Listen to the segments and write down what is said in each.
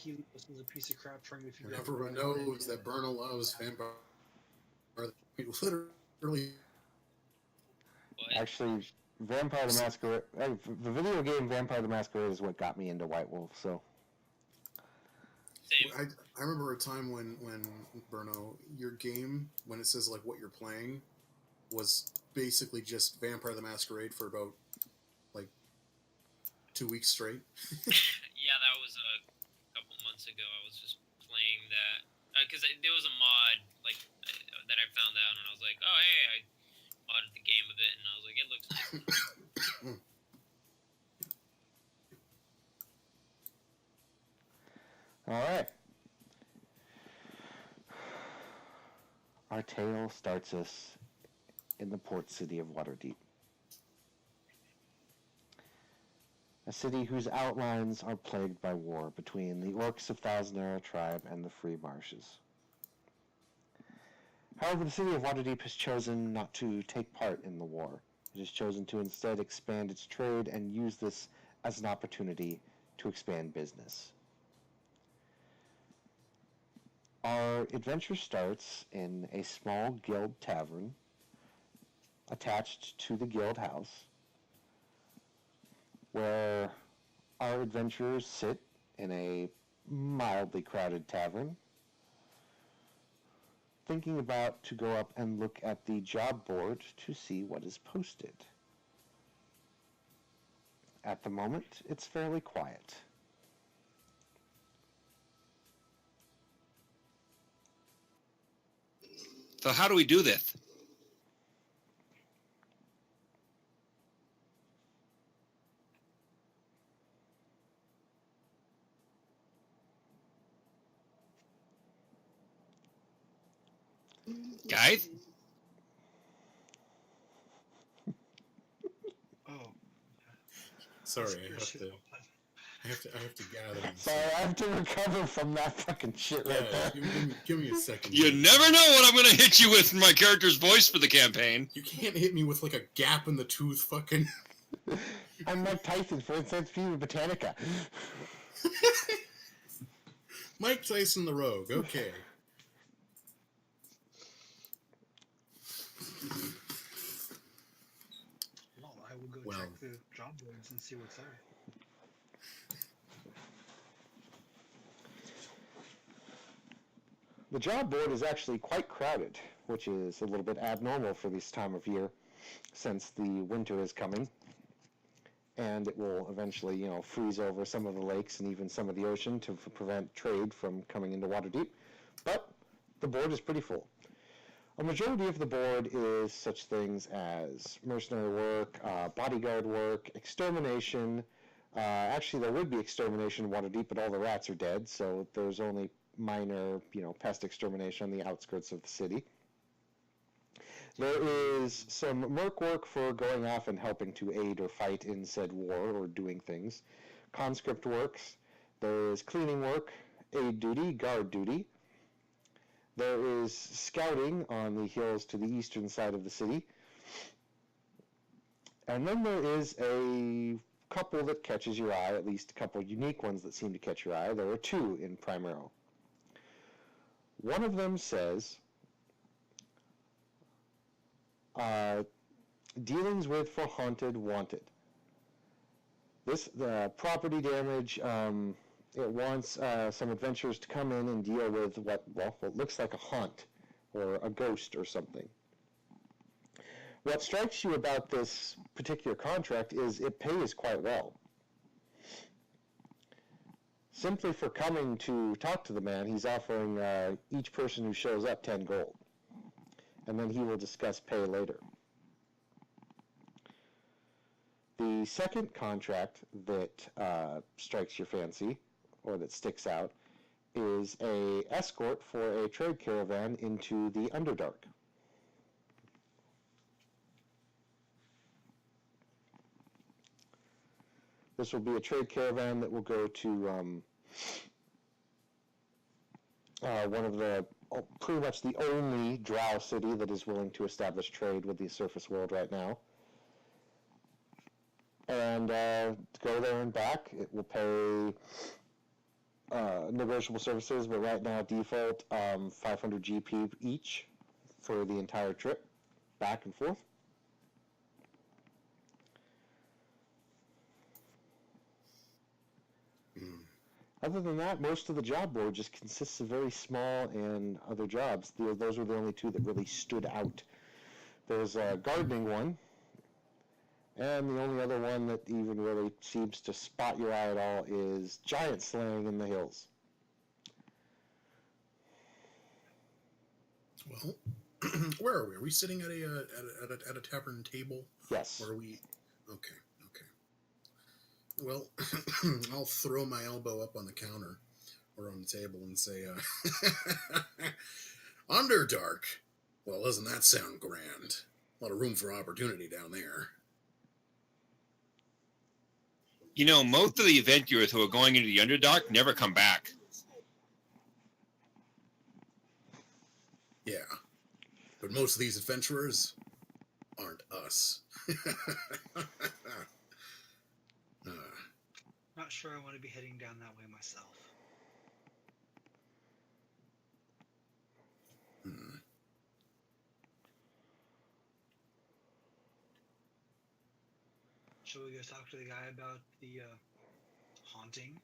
Helios is a piece of crap trying to And figure out everyone where I knows am. that Berna loves Vampire. Literally, What? Actually, Vampire the Masquerade, the video game Vampire the Masquerade is what got me into White Wolf. So Same. I remember a time when Berno, your game, when it says like what you're playing, was basically just Vampire the Masquerade for about like 2 weeks straight. Yeah, that was a couple months ago. I was just playing that because there was a mod like that I found out, and I was like, oh hey, I modded the game a bit, and I was like, it looks nice. all right. Our tale starts us in the port city of Waterdeep. A city whose outlines are plagued by war between the orcs of Thousand Arrow Tribe and the Free Marshes. However, the city of Waterdeep has chosen not to take part in the war. It has chosen to instead expand its trade and use this as an opportunity to expand business. Our adventure starts in a small guild tavern attached to the guild house, where our adventurers sit in a mildly crowded tavern, thinking about to go up and look at the job board to see what is posted. At the moment, it's fairly quiet. So how do we do this? Guys? Oh, Sorry, I have to gather. Sorry, I have to recover from that fucking shit right there. Give me a second. You never know what I'm going to hit you with in my character's voice for the campaign. You can't hit me with like a gap in the tooth fucking... I'm Mike Tyson for Encyclopedia Britannica. Mike Tyson the Rogue, okay. well, I will go check the job boards and see what's there. The job board is actually quite crowded, which is a little bit abnormal for this time of year, since the winter is coming, and it will eventually, freeze over some of the lakes and even some of the ocean to prevent trade from coming into Waterdeep. But the board is pretty full. A majority of the board is such things as mercenary work, bodyguard work, extermination. Actually, there would be extermination in Waterdeep, but all the rats are dead, so there's only minor, pest extermination on the outskirts of the city. There is some merc work for going off and helping to aid or fight in said war or doing things. Conscript works. There is cleaning work, aid duty, guard duty. There is scouting on the hills to the eastern side of the city. And then there is a couple that catches your eye, at least a couple unique ones that seem to catch your eye. There are two in Primero. One of them says, dealings with for haunted wanted. This property damage, it wants some adventurers to come in and deal with what looks like a haunt or a ghost or something. What strikes you about this particular contract is it pays quite well. Simply for coming to talk to the man, he's offering each person who shows up 10 gold. And then he will discuss pay later. The second contract that strikes your fancy, or that sticks out, is a escort for a trade caravan into the Underdark. This will be a trade caravan that will go to one of the, pretty much the only drow city that is willing to establish trade with the surface world right now. And to go there and back, it will pay negotiable services, but right now default 500 GP each for the entire trip, back and forth. Other than that, most of the job board just consists of very small and other jobs. Those were the only two that really stood out. There's a gardening one, and the only other one that even really seems to spot your eye at all is giant slaying in the hills. Well, where are we? Are we sitting at a tavern table? Yes. Or are we? Okay. Well, I'll throw my elbow up on the counter or on the table and say, Underdark. Well, doesn't that sound grand? A lot of room for opportunity down there. You know, most of the adventurers who are going into the Underdark never come back. Yeah. But most of these adventurers aren't us. Not sure I want to be heading down that way myself. Shall we go talk to the guy about the haunting?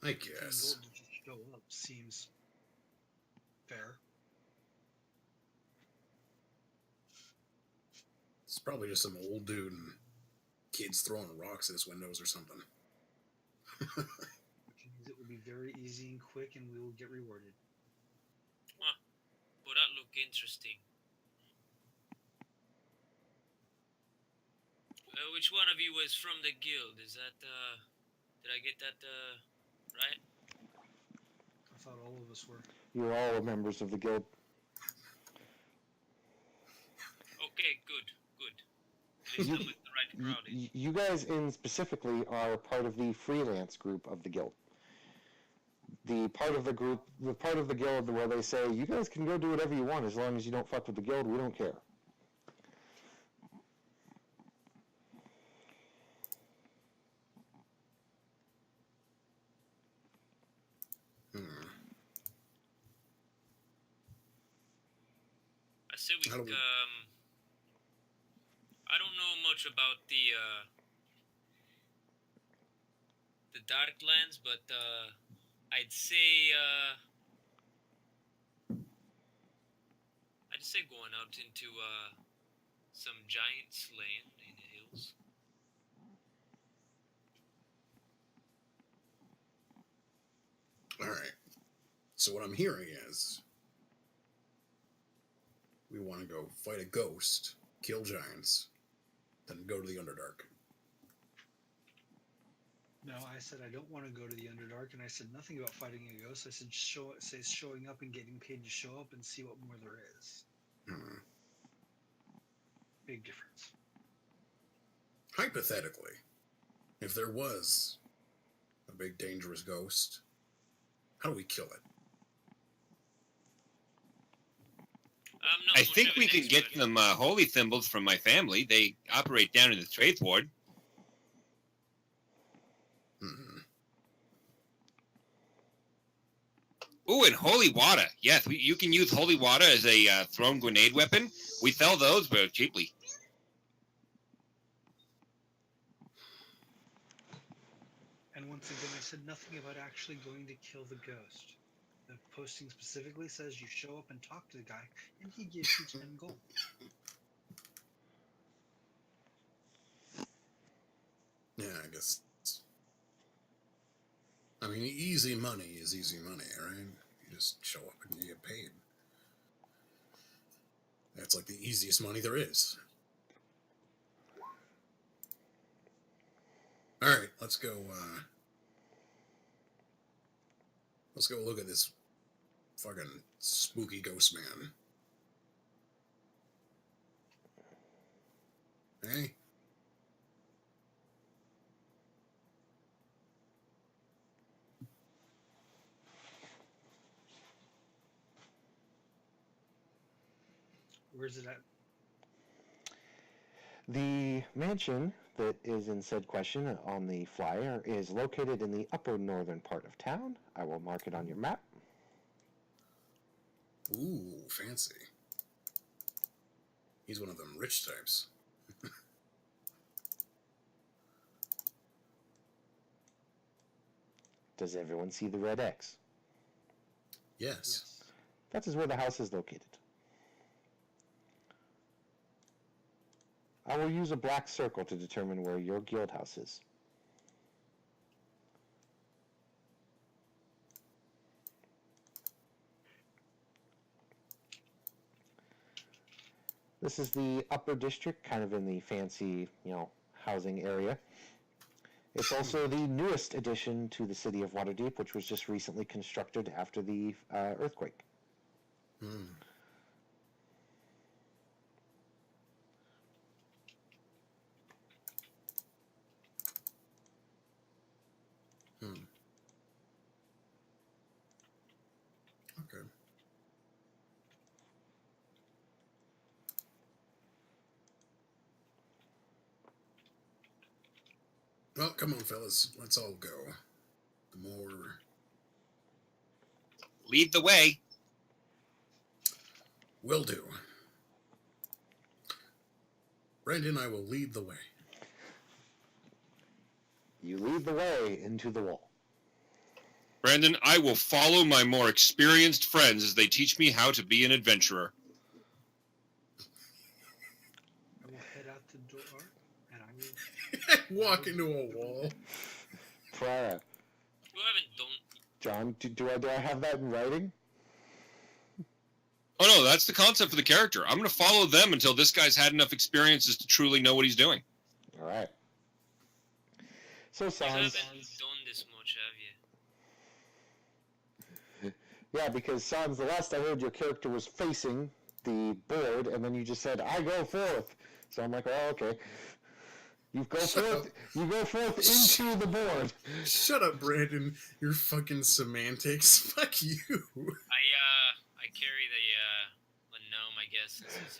I guess. 10 gold to just show up seems fair. It's probably just some old dude and kids throwing rocks at his windows or something. Which means it will be very easy and quick, and we will get rewarded. Well, that look interesting. Which one of you was from the guild? Is that, did I get that, right? I thought all of us were. You're all members of the guild. Okay, good. At least I'm with the right crowd. You guys in specifically are part of the freelance group of the guild. The part of the guild where they say, you guys can go do whatever you want as long as you don't fuck with the guild, we don't care. I say we, I don't know much about the Darklands, but I'd say going out into some giant slaying in the hills. All right. So what I'm hearing is we want to go fight a ghost, kill giants, then go to the Underdark. No, I said I don't want to go to the Underdark, and I said nothing about fighting a ghost. I said showing up and getting paid to show up and see what more there is. Big difference. Hypothetically, if there was a big dangerous ghost, how do we kill it? I think we can get some holy thimbles from my family. They operate down in the trade ward. Ooh, and holy water. Yes, you can use holy water as a thrown grenade weapon. We sell those very cheaply. And once again, I said nothing about actually going to kill the ghost. The posting specifically says you show up and talk to the guy, and he gives you 10 gold. Yeah, I guess. I mean, easy money is easy money, right? You just show up and you get paid. That's like the easiest money there is. All right, let's go. Let's go look at this fucking spooky ghost man. Hey. Where's it at? The mansion that is in said question on the flyer is located in the upper northern part of town. I will mark it on your map. Ooh, fancy. He's one of them rich types. Does everyone see the red X? Yes. That is where the house is located. I will use a black circle to determine where your guild house is. This is the upper district, kind of in the fancy, housing area. It's also the newest addition to the city of Waterdeep, which was just recently constructed after the earthquake. Hmm. Okay. Well, come on, fellas. Let's all go. The more... Lead the way. Will do. Brandon, I will lead the way. You lead the way into the wall. Brandon, I will follow my more experienced friends as they teach me how to be an adventurer. I will head out the door, and I will... Walk into a wall. Priya, You haven't done. John, do I have that in writing? Oh no, that's the concept for the character. I'm going to follow them until this guy's had enough experiences to truly know what he's doing. All right. So You Sans, haven't done this much, have you? yeah, because Sans, the last I heard, your character was facing the board, and then you just said, "I go forth." So I'm like, "Oh, okay." You go forth into the board. Shut up, Brandon. Your fucking semantics. Fuck you. I carry the gnome, I guess. Since it's,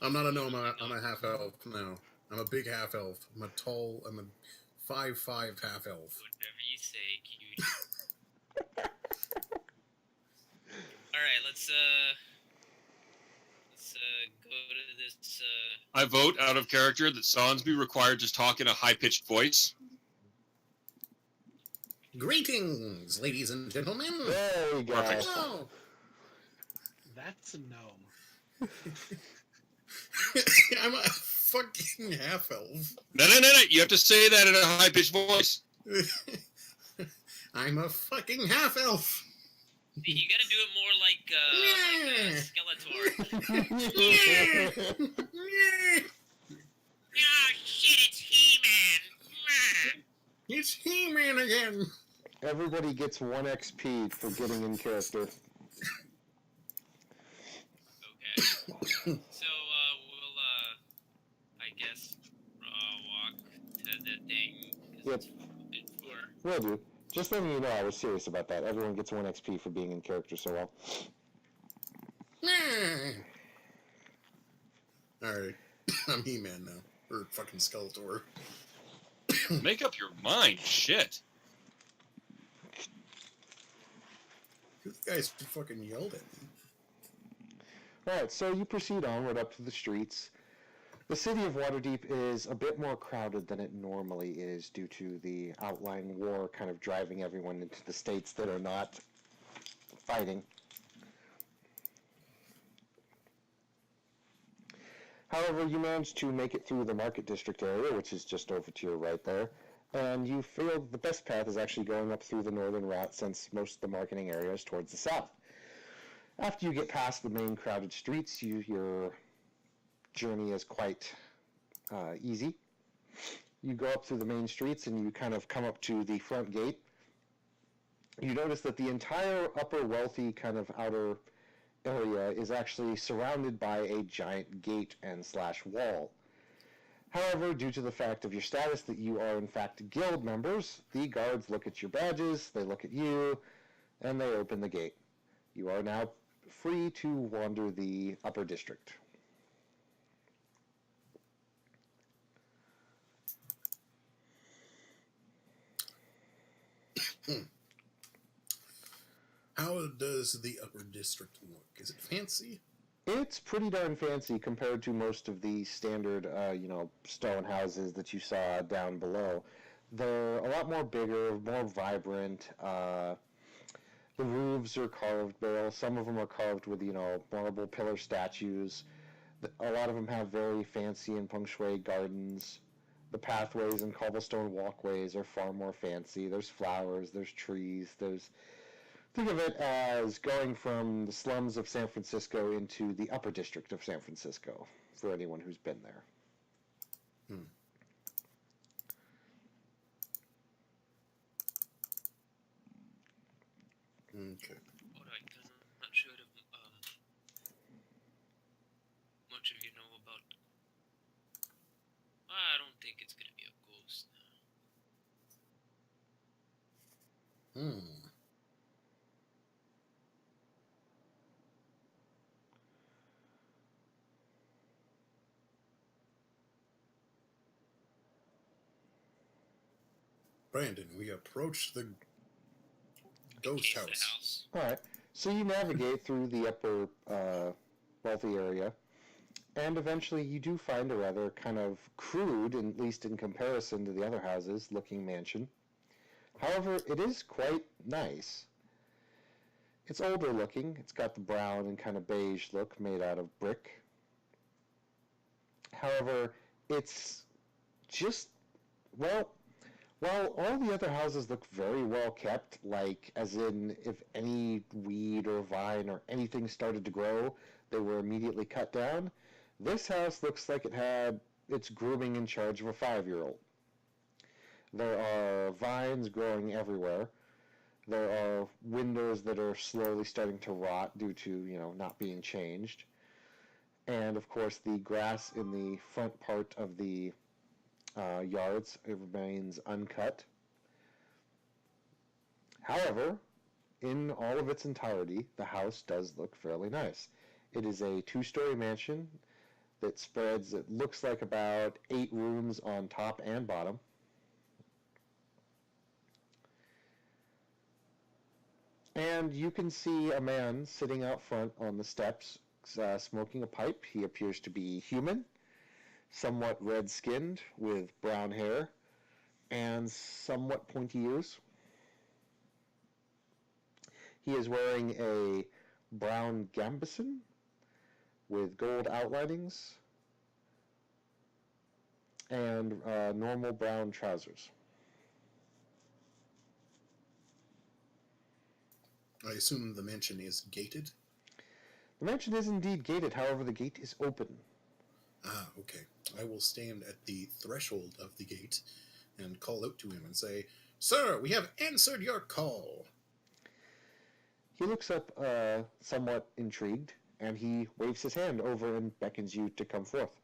I'm not a gnome. I'm a half elf. No, I'm a big half elf. I'm a 5'5" half elf. whatever you say, cutie. All right, let's go to this. I vote out of character that Sans be required to talk in a high-pitched voice. Greetings, ladies and gentlemen. There we go. Perfect. Oh. That's a gnome. I'm a fucking half elf. No. You have to say that in a high-pitched voice. I'm a fucking half elf. You gotta do it more like Skeletor. Ah, shit! It's He-Man. It's He-Man again. Everybody gets 1 XP for getting in character. Okay. So we'll I guess walk to the thing. 'Cause Yep. it's a bit far. Will do. Just letting you know I was serious about that. Everyone gets 1 XP for being in character so well. Alright. I'm He-Man now. Or fucking Skeletor. Make up your mind. Shit. You guys fucking yelled at me. Alright, so you proceed onward up to the streets. The city of Waterdeep is a bit more crowded than it normally is due to the outlying war kind of driving everyone into the states that are not fighting. However, you managed to make it through the market district area, which is just over to your right there, and you feel the best path is actually going up through the northern route since most of the marketing area is towards the south. After you get past the main crowded streets, your journey is quite easy. You go up through the main streets and you kind of come up to the front gate. You notice that the entire upper wealthy kind of outer area is actually surrounded by a giant gate and / wall. However, due to the fact of your status that you are in fact guild members, the guards look at your badges, they look at you, and they open the gate. You are now free to wander the upper district. How does the upper district look? Is it fancy? It's pretty darn fancy compared to most of the standard, stone houses that you saw down below. They're a lot more bigger, more vibrant. The roofs are carved. Some of them are carved with, marble pillar statues. A lot of them have very fancy and feng shui gardens. The pathways and cobblestone walkways are far more fancy. There's flowers, there's trees, think of it as going from the slums of San Francisco into the upper district of San Francisco, for anyone who's been there. Okay. Alright, then I'm not sure if much of you know about. I don't think it's gonna be a ghost now. Brandon, we approach the ghost The house. house. All right, so you navigate through the upper wealthy area, and eventually you do find a rather kind of crude, at least in comparison to the other houses, looking mansion. However, it is quite nice. It's older looking. It's got the brown and kind of beige look made out of brick. However, it's just, well, while all the other houses look very well kept, like as in if any weed or vine or anything started to grow, they were immediately cut down, this house looks like it had its grooming in charge of a 5-year-old. There are vines growing everywhere. There are windows that are slowly starting to rot due to, not being changed. And, of course, the grass in the front part of the yards, it remains uncut. However, in all of its entirety, the house does look fairly nice. It is a 2-story mansion that spreads, it looks like about 8 rooms on top and bottom. And you can see a man sitting out front on the steps smoking a pipe. He appears to be human, somewhat red-skinned with brown hair and somewhat pointy ears. He is wearing a brown gambeson with gold outlinings and normal brown trousers. I assume the mansion is gated? The mansion is indeed gated, however, the gate is open. Ah, okay. I will stand at the threshold of the gate and call out to him and say, "Sir, we have answered your call." He looks up somewhat intrigued, and he waves his hand over and beckons you to come forth.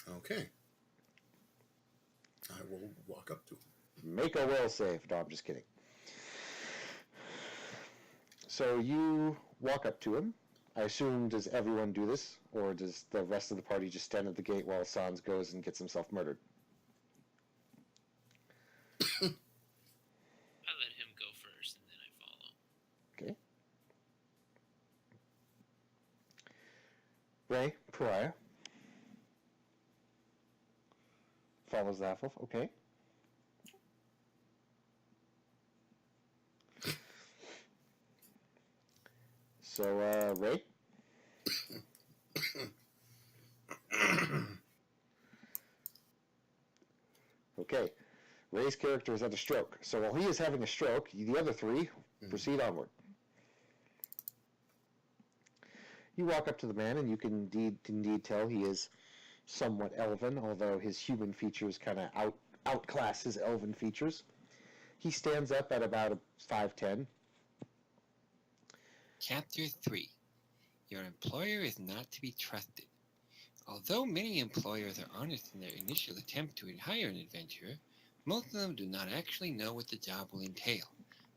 Okay. I will walk up to him. Make a will save. No, I'm just kidding. So you walk up to him. I assume, does everyone do this? Or does the rest of the party just stand at the gate while Sans goes and gets himself murdered? I let him go first, and then I follow. Okay. Ray, Pariah. Follows the half-elf. Okay. So, Ray? Okay. Ray's character is at a stroke. So while he is having a stroke, the other three proceed onward. You walk up to the man, and you can indeed tell he is somewhat elven, although his human features kind of outclass his elven features. He stands up at about 5'10". Chapter 3. Your employer is not to be trusted. Although many employers are honest in their initial attempt to hire an adventurer, most of them do not actually know what the job will entail.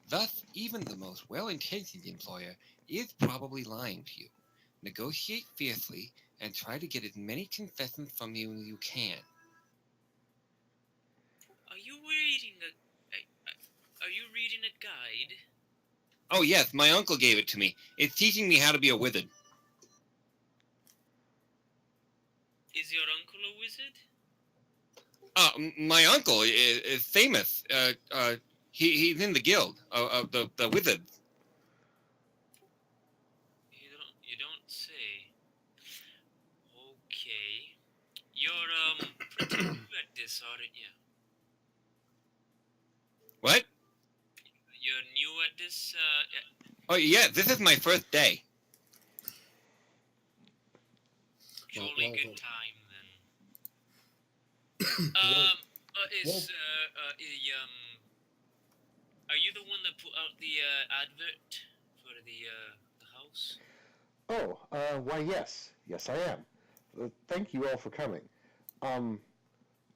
Thus, even the most well-intentioned employer is probably lying to you. Negotiate fiercely and try to get as many concessions from you as you can. Are you reading a guide? Oh yes, my uncle gave it to me. It's teaching me how to be a wizard. Is your uncle a wizard? My uncle is famous. He's in the guild of the wizards. You don't say. Okay. You're pretty new at this, aren't you? What? You're new at this. Oh yeah, this is my first day. Jolly well, good time then. Well- Are you the one that put out the advert for the house? Oh, why, yes. Yes, I am. Thank you all for coming. I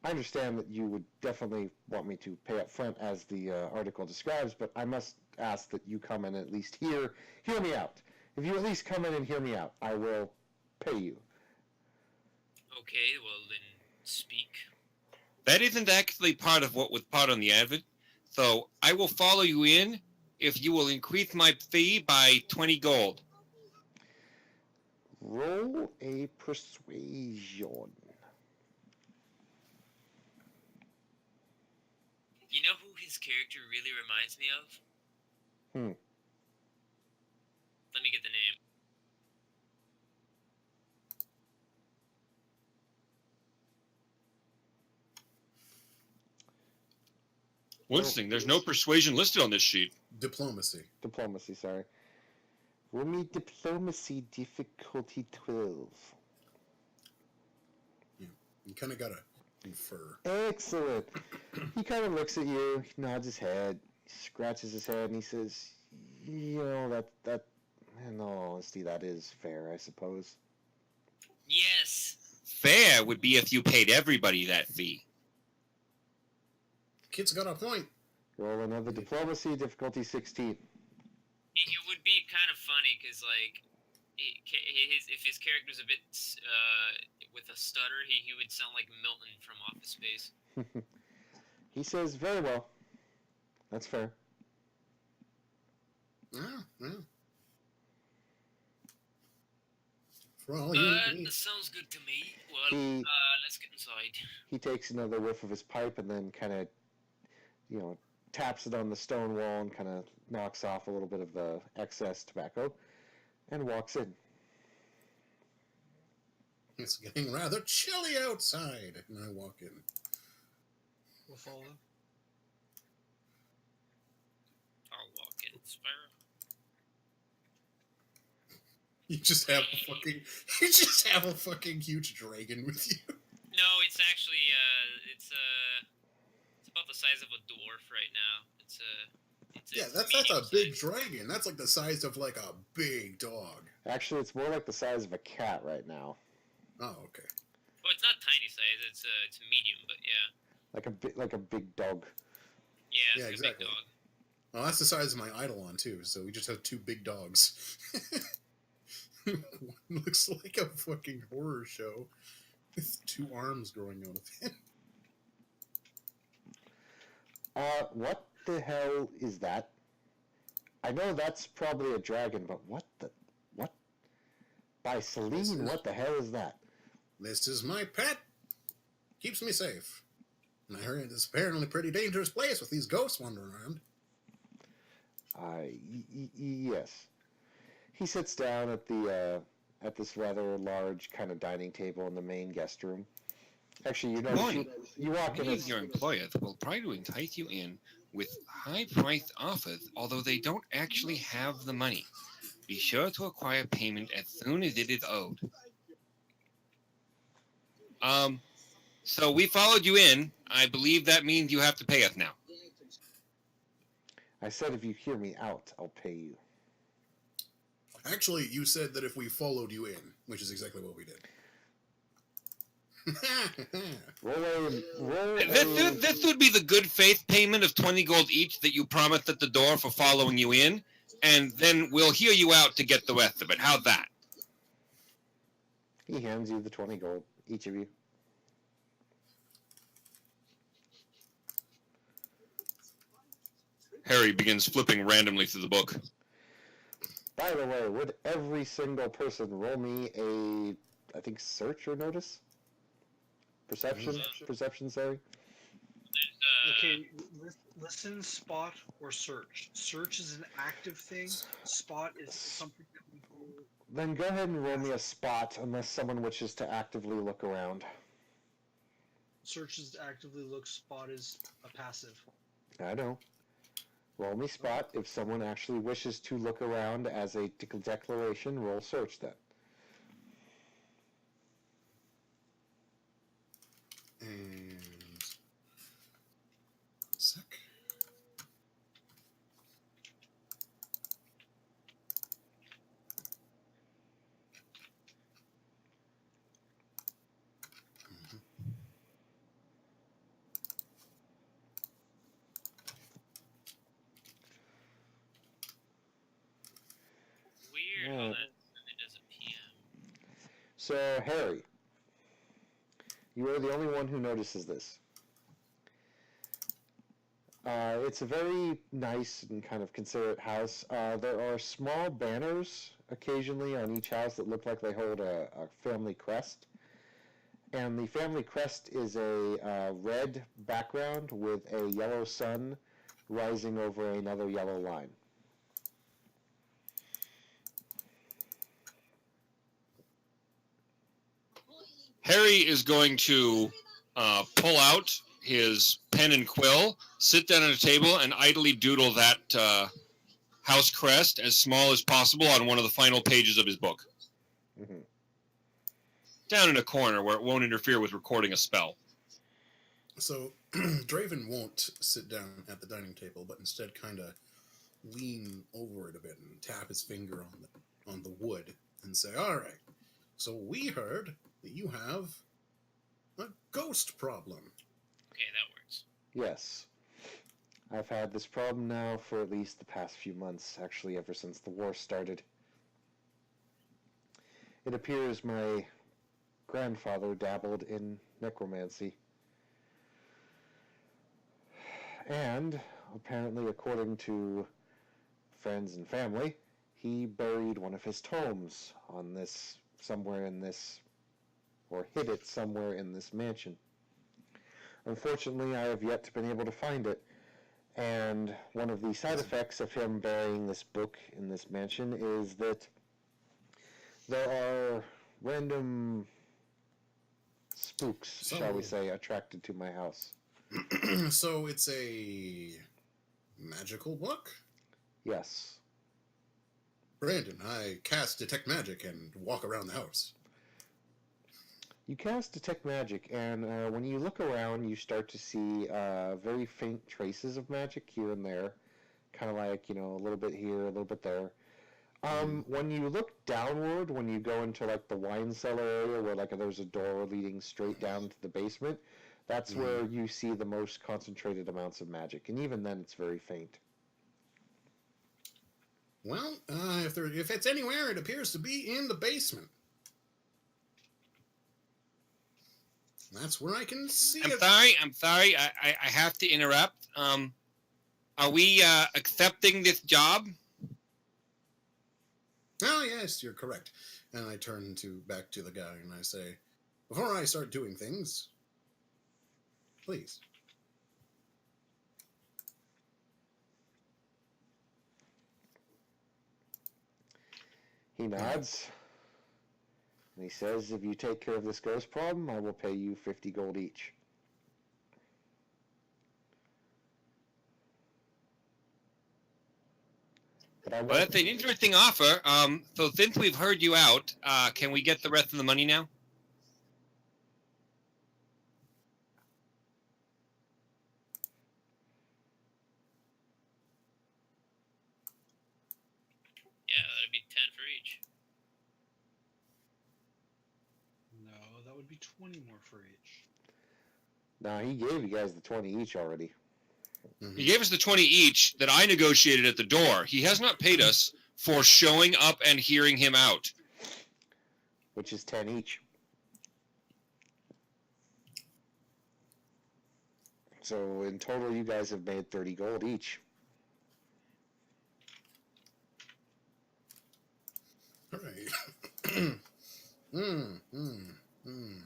understand that you would definitely want me to pay up front as the article describes, but I must ask that you come and at least hear me out. If you at least come in and hear me out, I will pay you. Okay, well then speak. That isn't actually part of what was part on the advert. So I will follow you in if you will increase my fee by 20 gold. Roll a persuasion. You know who his character really reminds me of? Let me get the name. Interesting. There's no persuasion listed on this sheet. Diplomacy. Diplomacy, sorry. Roll me diplomacy difficulty 12. You kind of gotta infer. Excellent. He kind of looks at you, he nods his head, scratches his head, and he says, you know, that, in all honesty, that is fair, I suppose. Yes. Fair would be if you paid everybody that fee. Kid's got a point. Roll another diplomacy, difficulty 16. It would be kind of funny because, like, if his character's a bit with a stutter, he would sound like Milton from Office Space. He says, very well. That's fair. Yeah, yeah. Well, That sounds good to me. Well, He- let's get inside. He takes another whiff of his pipe and then kind of, you know, taps it on the stone wall and kind of knocks off a little bit of the excess tobacco and walks in. it's getting rather chilly outside. And I walk in. We'll follow him. I'll walk in, Sparrow. You just have a fucking huge dragon with you. No, it's actually it's about the size of a dwarf right now. Yeah, it's that's a medium big size. dragon. That's like the size of like a big dog. Actually, it's more like the size of a cat right now. Oh, okay. Well, it's not tiny size. It's medium, but yeah, Like a big dog. yeah, it's Yeah, like exactly. a big dog. Well, that's the size of my Eidolon too. So we just have two big dogs. One looks like a fucking horror show with two arms growing out of it. What the hell is that? I know that's probably a dragon, but what? By Celine, what the hell is that? This is my pet. Keeps me safe. And I heard it's apparently a pretty dangerous place with these ghosts wandering around. Yes. He sits down at this rather large kind of dining table in the main guest room. Actually, you know, Morning. you walk in. Many of your employers will try to entice you in with high-priced offers, although they don't actually have the money. Be sure to acquire payment as soon as it is owed. So we followed you in. I believe that means you have to pay us now. I said if you hear me out, I'll pay you. Actually, you said that if we followed you in, which is exactly what we did. This would be the good faith payment of 20 gold each that you promised at the door for following you in, and then we'll hear you out to get the rest of it. How's that? He hands you the 20 gold, each of you. Harry begins flipping randomly through the book. By the way, would every single person roll me a, I think, search or notice? Perception? Perception, sorry. Okay, listen, spot, or search. Search is an active thing. Spot is something that people. Then go ahead and roll me a spot, unless someone wishes to actively look around. Search is to actively look. Spot is a passive. I know. Roll me spot. If someone actually wishes to look around as a declaration, roll search then. And sec. Weird how Yeah. that it is a PM. So, Harry, you are the only one who notices this. It's a very nice and kind of considerate house. There are small banners occasionally on each house that look like they hold a family crest. And the family crest is a red background with a yellow sun rising over another yellow line. Harry is going to pull out his pen and quill, sit down at a table, and idly doodle that house crest as small as possible on one of the final pages of his book. Mm-hmm. Down in a corner where it won't interfere with recording a spell. So Draven won't sit down at the dining table, but instead kind of lean over it a bit and tap his finger on the wood and say, "All right, so we heard that you have a ghost problem." Okay, that works. Yes. I've had this problem now for at least the past few months, actually ever since the war started. It appears my grandfather dabbled in necromancy. And, apparently according to friends and family, he buried one of his tomes on this, somewhere in this, or hid it somewhere in this mansion. Unfortunately, I have yet to been able to find it, and one of the side effects of him burying this book in this mansion is that there are random spooks, shall we say, attracted to my house. So it's a magical book? Yes. Brandon, I cast Detect Magic and walk around the house. You cast Detect Magic, and when you look around, you start to see very faint traces of magic here and there. Kind of like, a little bit here, a little bit there. When you look downward, when you go into, like, the wine cellar area where, like, there's a door leading straight down to the basement, that's where you see the most concentrated amounts of magic. And even then, it's very faint. Well, if it's anywhere, it appears to be in the basement. That's where I can see it. I'm sorry. I have to interrupt. Are we accepting this job? Oh, yes, you're correct. And I turn back to the guy and I say, before I start doing things, please. He nods, and he says, if you take care of this ghost problem, I will pay you 50 gold each. But Well, that's an interesting offer. So since we've heard you out, can we get the rest of the money now? Yeah, that'd be 10 for each. No, that would be 20 more for each. No, he gave you guys the 20 each already. He gave us the 20 each that I negotiated at the door. He has not paid us for showing up and hearing him out. Which is 10 each. So in total, you guys have made 30 gold each. Hmm. Hmm. Hmm.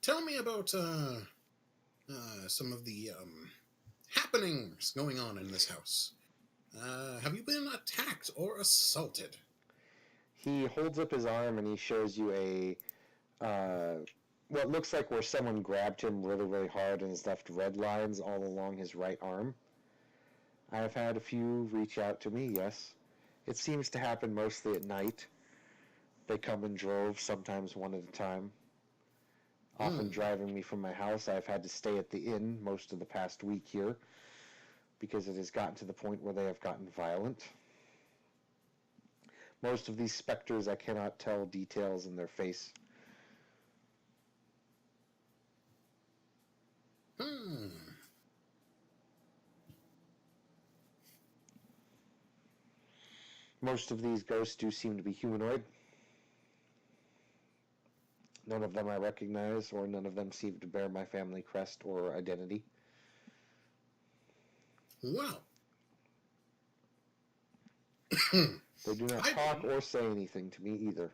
Tell me about some of the happenings going on in this house. Have you been attacked or assaulted? He holds up his arm and he shows you what looks like where someone grabbed him really, really hard and has left red lines all along his right arm. I have had a few reach out to me, yes. It seems to happen mostly at night. They come in droves, sometimes one at a time. Often driving me from my house. I've had to stay at the inn most of the past week here because it has gotten to the point where they have gotten violent. Most of these specters, I cannot tell details in their face. Hmm. Most of these ghosts do seem to be humanoid. None of them I recognize, or none of them seem to bear my family crest or identity. Well. They do not I- talk or say anything to me either.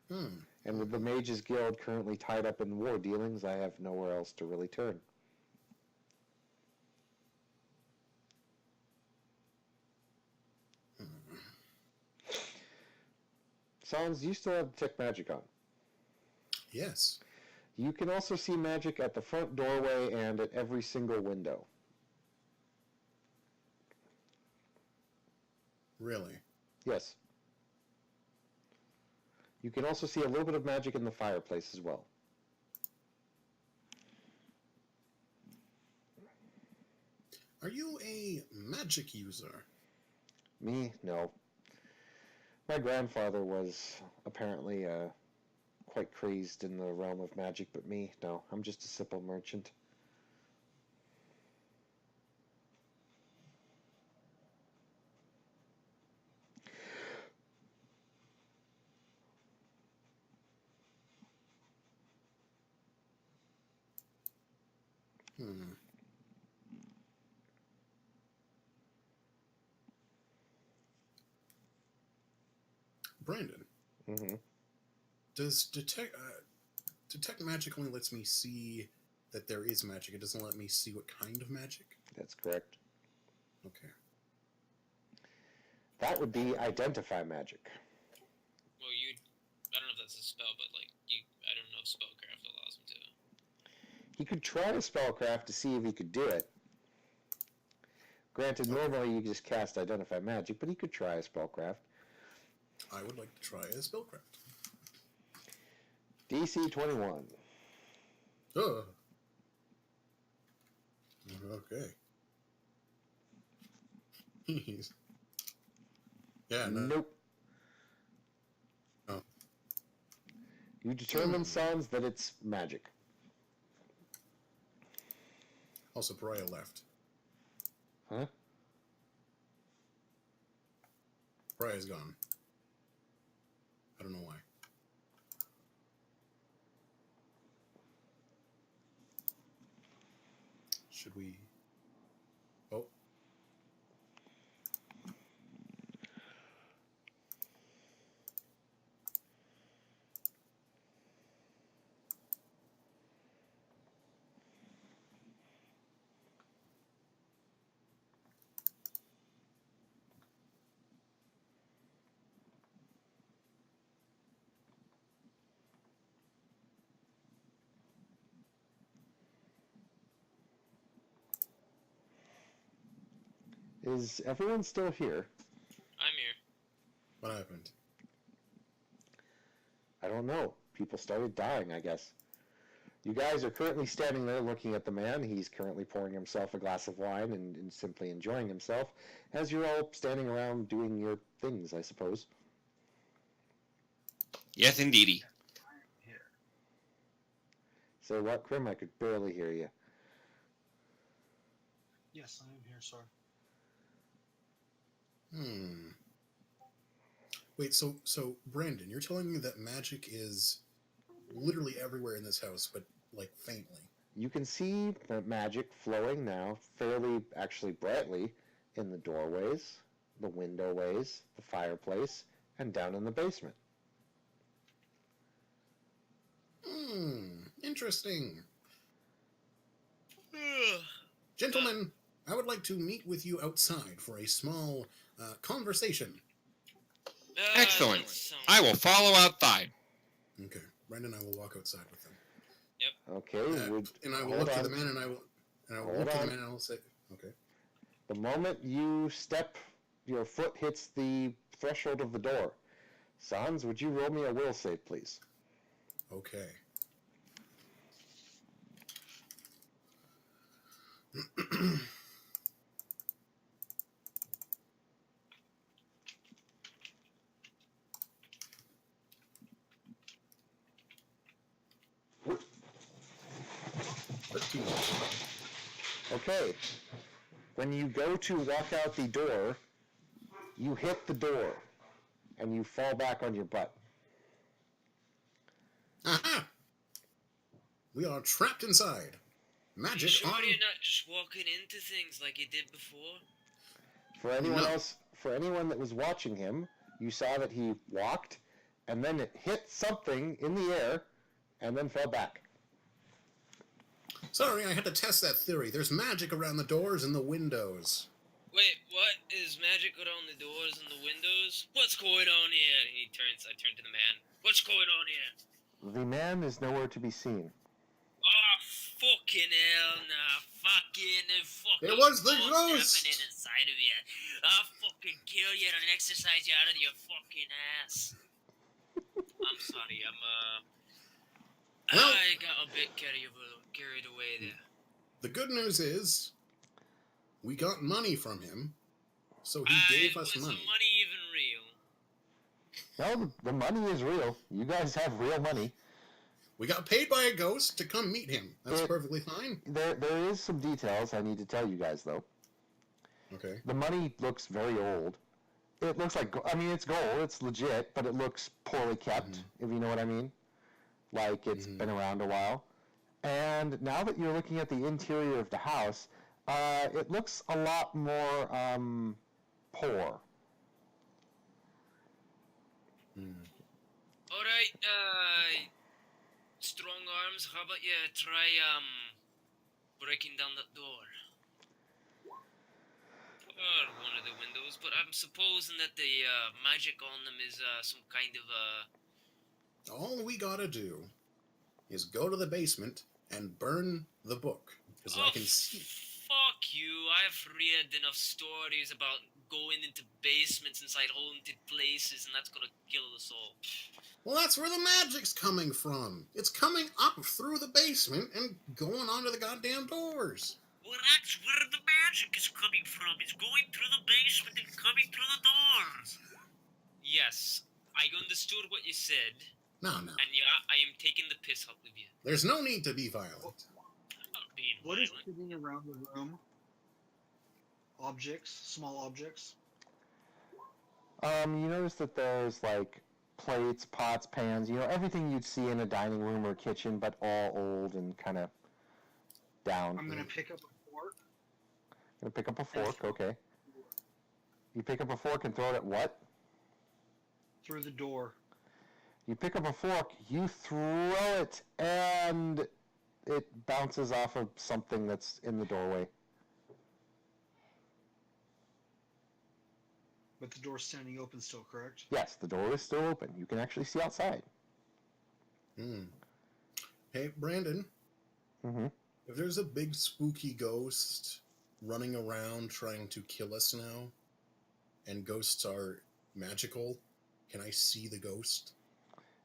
And with the Mages Guild currently tied up in war dealings, I have nowhere else to really turn. Sans, you still have detect magic on. Yes. You can also see magic at the front doorway and at every single window. Really? Yes. You can also see a little bit of magic in the fireplace as well. Are you a magic user? Me? No. My grandfather was apparently quite crazed in the realm of magic, but me, no. I'm just a simple merchant. Brandon, Mm-hmm. does detect magic only lets me see that there is magic? It doesn't let me see what kind of magic? That's correct. Okay. That would be identify magic. Well, I don't know if that's a spell, but I don't know if spellcraft allows him to. He could try to spellcraft to see if he could do it. Granted, normally you just cast identify magic, but he could try a spellcraft. I would like to try a spellcraft. DC 21. Okay. Yeah, no. Nope. Oh. You determine, Sans, that it's magic. Also, Pariah left. Huh? Pariah's gone. I don't know why. Should we... Oh. Is everyone still here? I'm here. What happened? I don't know. People started dying, I guess. You guys are currently standing there looking at the man. He's currently pouring himself a glass of wine and simply enjoying himself, as you're all standing around doing your things, I suppose. Yes, indeedy. Here. Say what, Krim? I could barely hear you. Yes, I am here, sir. Wait, so Brandon, you're telling me that magic is literally everywhere in this house, but like faintly? You can see the magic flowing now fairly, actually brightly, in the doorways, the windowways, the fireplace, and down in the basement. Interesting. Gentlemen, I would like to meet with you outside for a small conversation. Excellent. That sounds- I will follow outside. Okay, Brandon and I will walk outside with them. Okay, And I will hold look to on. the man and I will Hold look to the on. man and I will say, okay. The moment your foot hits the threshold of the door. Sans, would you roll me a will save, please? Okay. Okay. When you go to walk out the door, you hit the door, and you fall back on your butt. Aha! We are trapped inside. You Magic sure on. you're not just walking into things like you did before? For anyone No. else, for anyone that was watching him, you saw that he walked, and then it hit something in the air, and then fell back. Sorry, I had to test that theory. There's magic around the doors and the windows. Wait, what? Is magic around the doors and the windows? What's going on here? And I turn to the man. What's going on here? The man is nowhere to be seen. Oh, fucking hell, nah. Fucking It was the what's ghost! happening inside of you? I'll fucking kill you and exercise you out of your fucking ass. I'm sorry, Well- I got a bit carried away there. The good news is, we got money from him, so he gave us Was money. the money even real? No, the money is real. You guys have real money. We got paid by a ghost to come meet him. That's It- perfectly fine. There is some details I need to tell you guys, though. Okay. The money looks very old. It looks like, it's gold, it's legit, but it looks poorly kept, if you know what I mean. Like it's been around a while. And now that you're looking at the interior of the house, it looks a lot more poor. Alright, strong arms, how about you try, breaking down that door? Or one of the windows, but I'm supposing that the, magic on them is, some kind of, All we gotta do is go to the basement and burn the book. Because I can see. Fuck you, I've read enough stories about going into basements inside haunted places, and that's gonna kill us all. Well, that's where the magic's coming from. It's coming up through the basement and going onto the goddamn doors. Well, that's where the magic is coming from. It's going through the basement and coming through the doors. Yes, I understood what you said, No. and yeah, I am taking the piss out of you. There's no need to be violent. I'm not being What is violent. sitting around the room? Objects, small objects. You notice that there's like plates, pots, pans, everything you'd see in a dining room or kitchen, but all old and kind of down. I'm gonna pick up a fork. Gonna pick up a fork, okay. You pick up a fork and throw it at what? Through the door. You pick up a fork, you throw it, and it bounces off of something that's in the doorway. But the door's standing open still, correct? Yes, the door is still open. You can actually see outside. Hey, Brandon, Mm-hmm. if there's a big spooky ghost running around trying to kill us now, and ghosts are magical, can I see the ghost?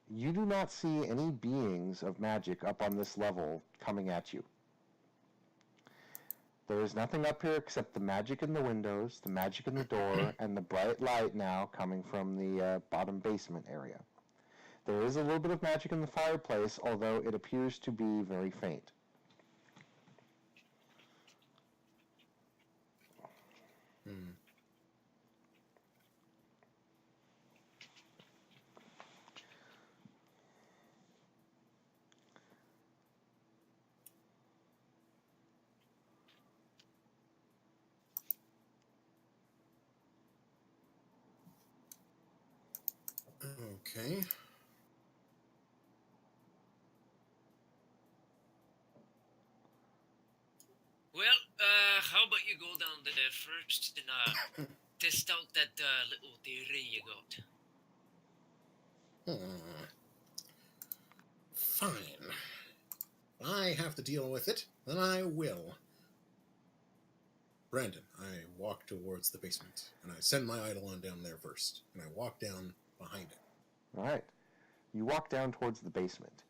You do not see any beings of magic up on this level coming at you. There is nothing up here except the magic in the windows, the magic in the door, and the bright light now coming from the bottom basement area. There is a little bit of magic in the fireplace, although it appears to be very faint. Okay. Well, how about you go down there first and test out that little theory you got? Fine. If I have to deal with it, then I will. Brandon, I walk towards the basement, and I send my Eidolon down there first, and I walk down behind it. All right. You walk down towards the basement.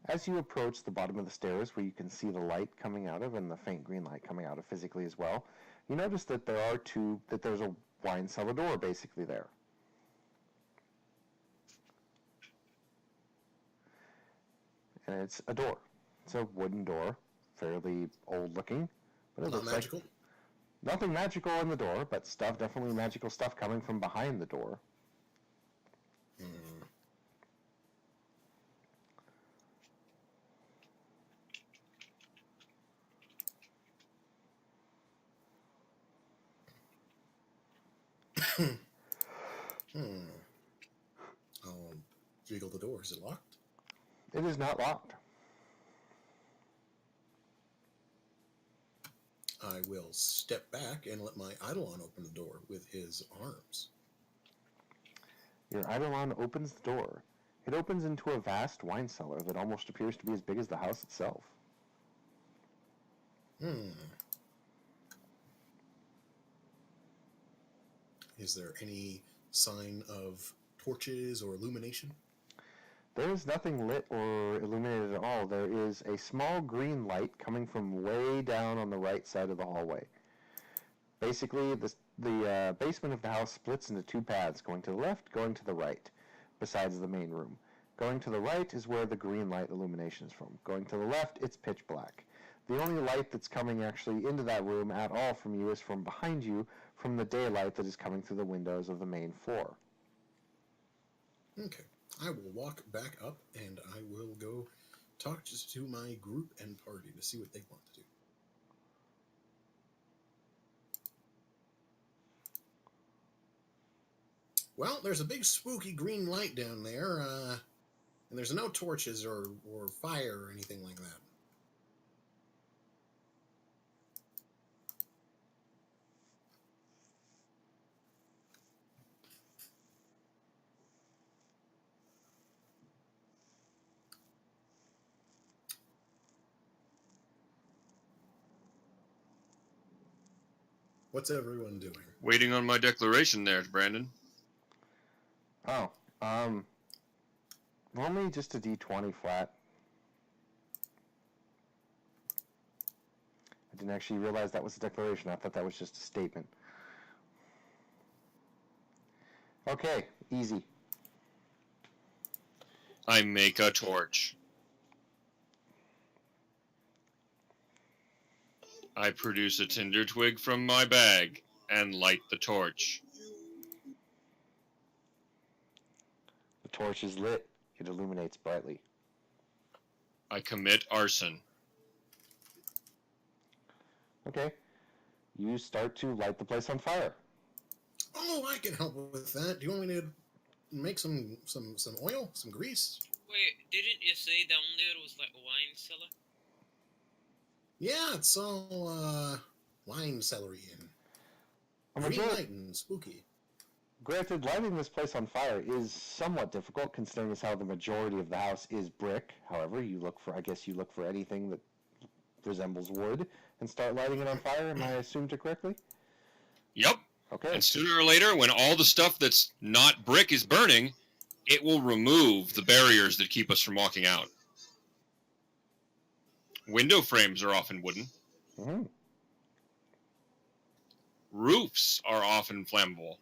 As you approach the bottom of the stairs, where you can see the light coming out of and the faint green light coming out of physically as well, you notice that there's a wine cellar door basically there. And it's a door. It's a wooden door, fairly old looking, but it Not looks magical? like nothing magical in the door, but definitely magical stuff coming from behind the door. I'll jiggle the door. Is it locked? It is not locked. I will step back and let my Eidolon open the door with his arms. Your Eidolon opens the door. It opens into a vast wine cellar that almost appears to be as big as the house itself. Is there any sign of torches or illumination? There is nothing lit or illuminated at all. There is a small green light coming from way down on the right side of the hallway. Basically, the basement of the house splits into two paths, going to the left, going to the right, besides the main room. Going to the right is where the green light illumination is from. Going to the left, it's pitch black. The only light that's coming actually into that room at all from you is from behind you, from the daylight that is coming through the windows of the main floor. Okay. I will walk back up and I will go talk to my group and party to see what they want to do. Well, there's a big spooky green light down there, and there's no torches or fire or anything like that. What's everyone doing? Waiting on my declaration there, Brandon. Oh, normally just a D20 flat. I didn't actually realize that was a declaration. I thought that was just a statement. Okay, easy. I make a torch. I produce a tinder twig from my bag and light the torch. The torch is lit. It illuminates brightly. I commit arson. Okay. You start to light the place on fire. Oh, I can help with that. Do you want me to make some oil, some grease? Wait, didn't you say down there was like a wine cellar? Yeah, it's all lime celery and green light and spooky. Granted, lighting this place on fire is somewhat difficult, considering as how the majority of the house is brick. However, you look for anything that resembles wood and start lighting it on fire. Am I assumed it correctly? Yep. Okay. And sooner or later, when all the stuff that's not brick is burning, it will remove the barriers that keep us from walking out. Window frames are often wooden. Mm-hmm. Roofs are often flammable.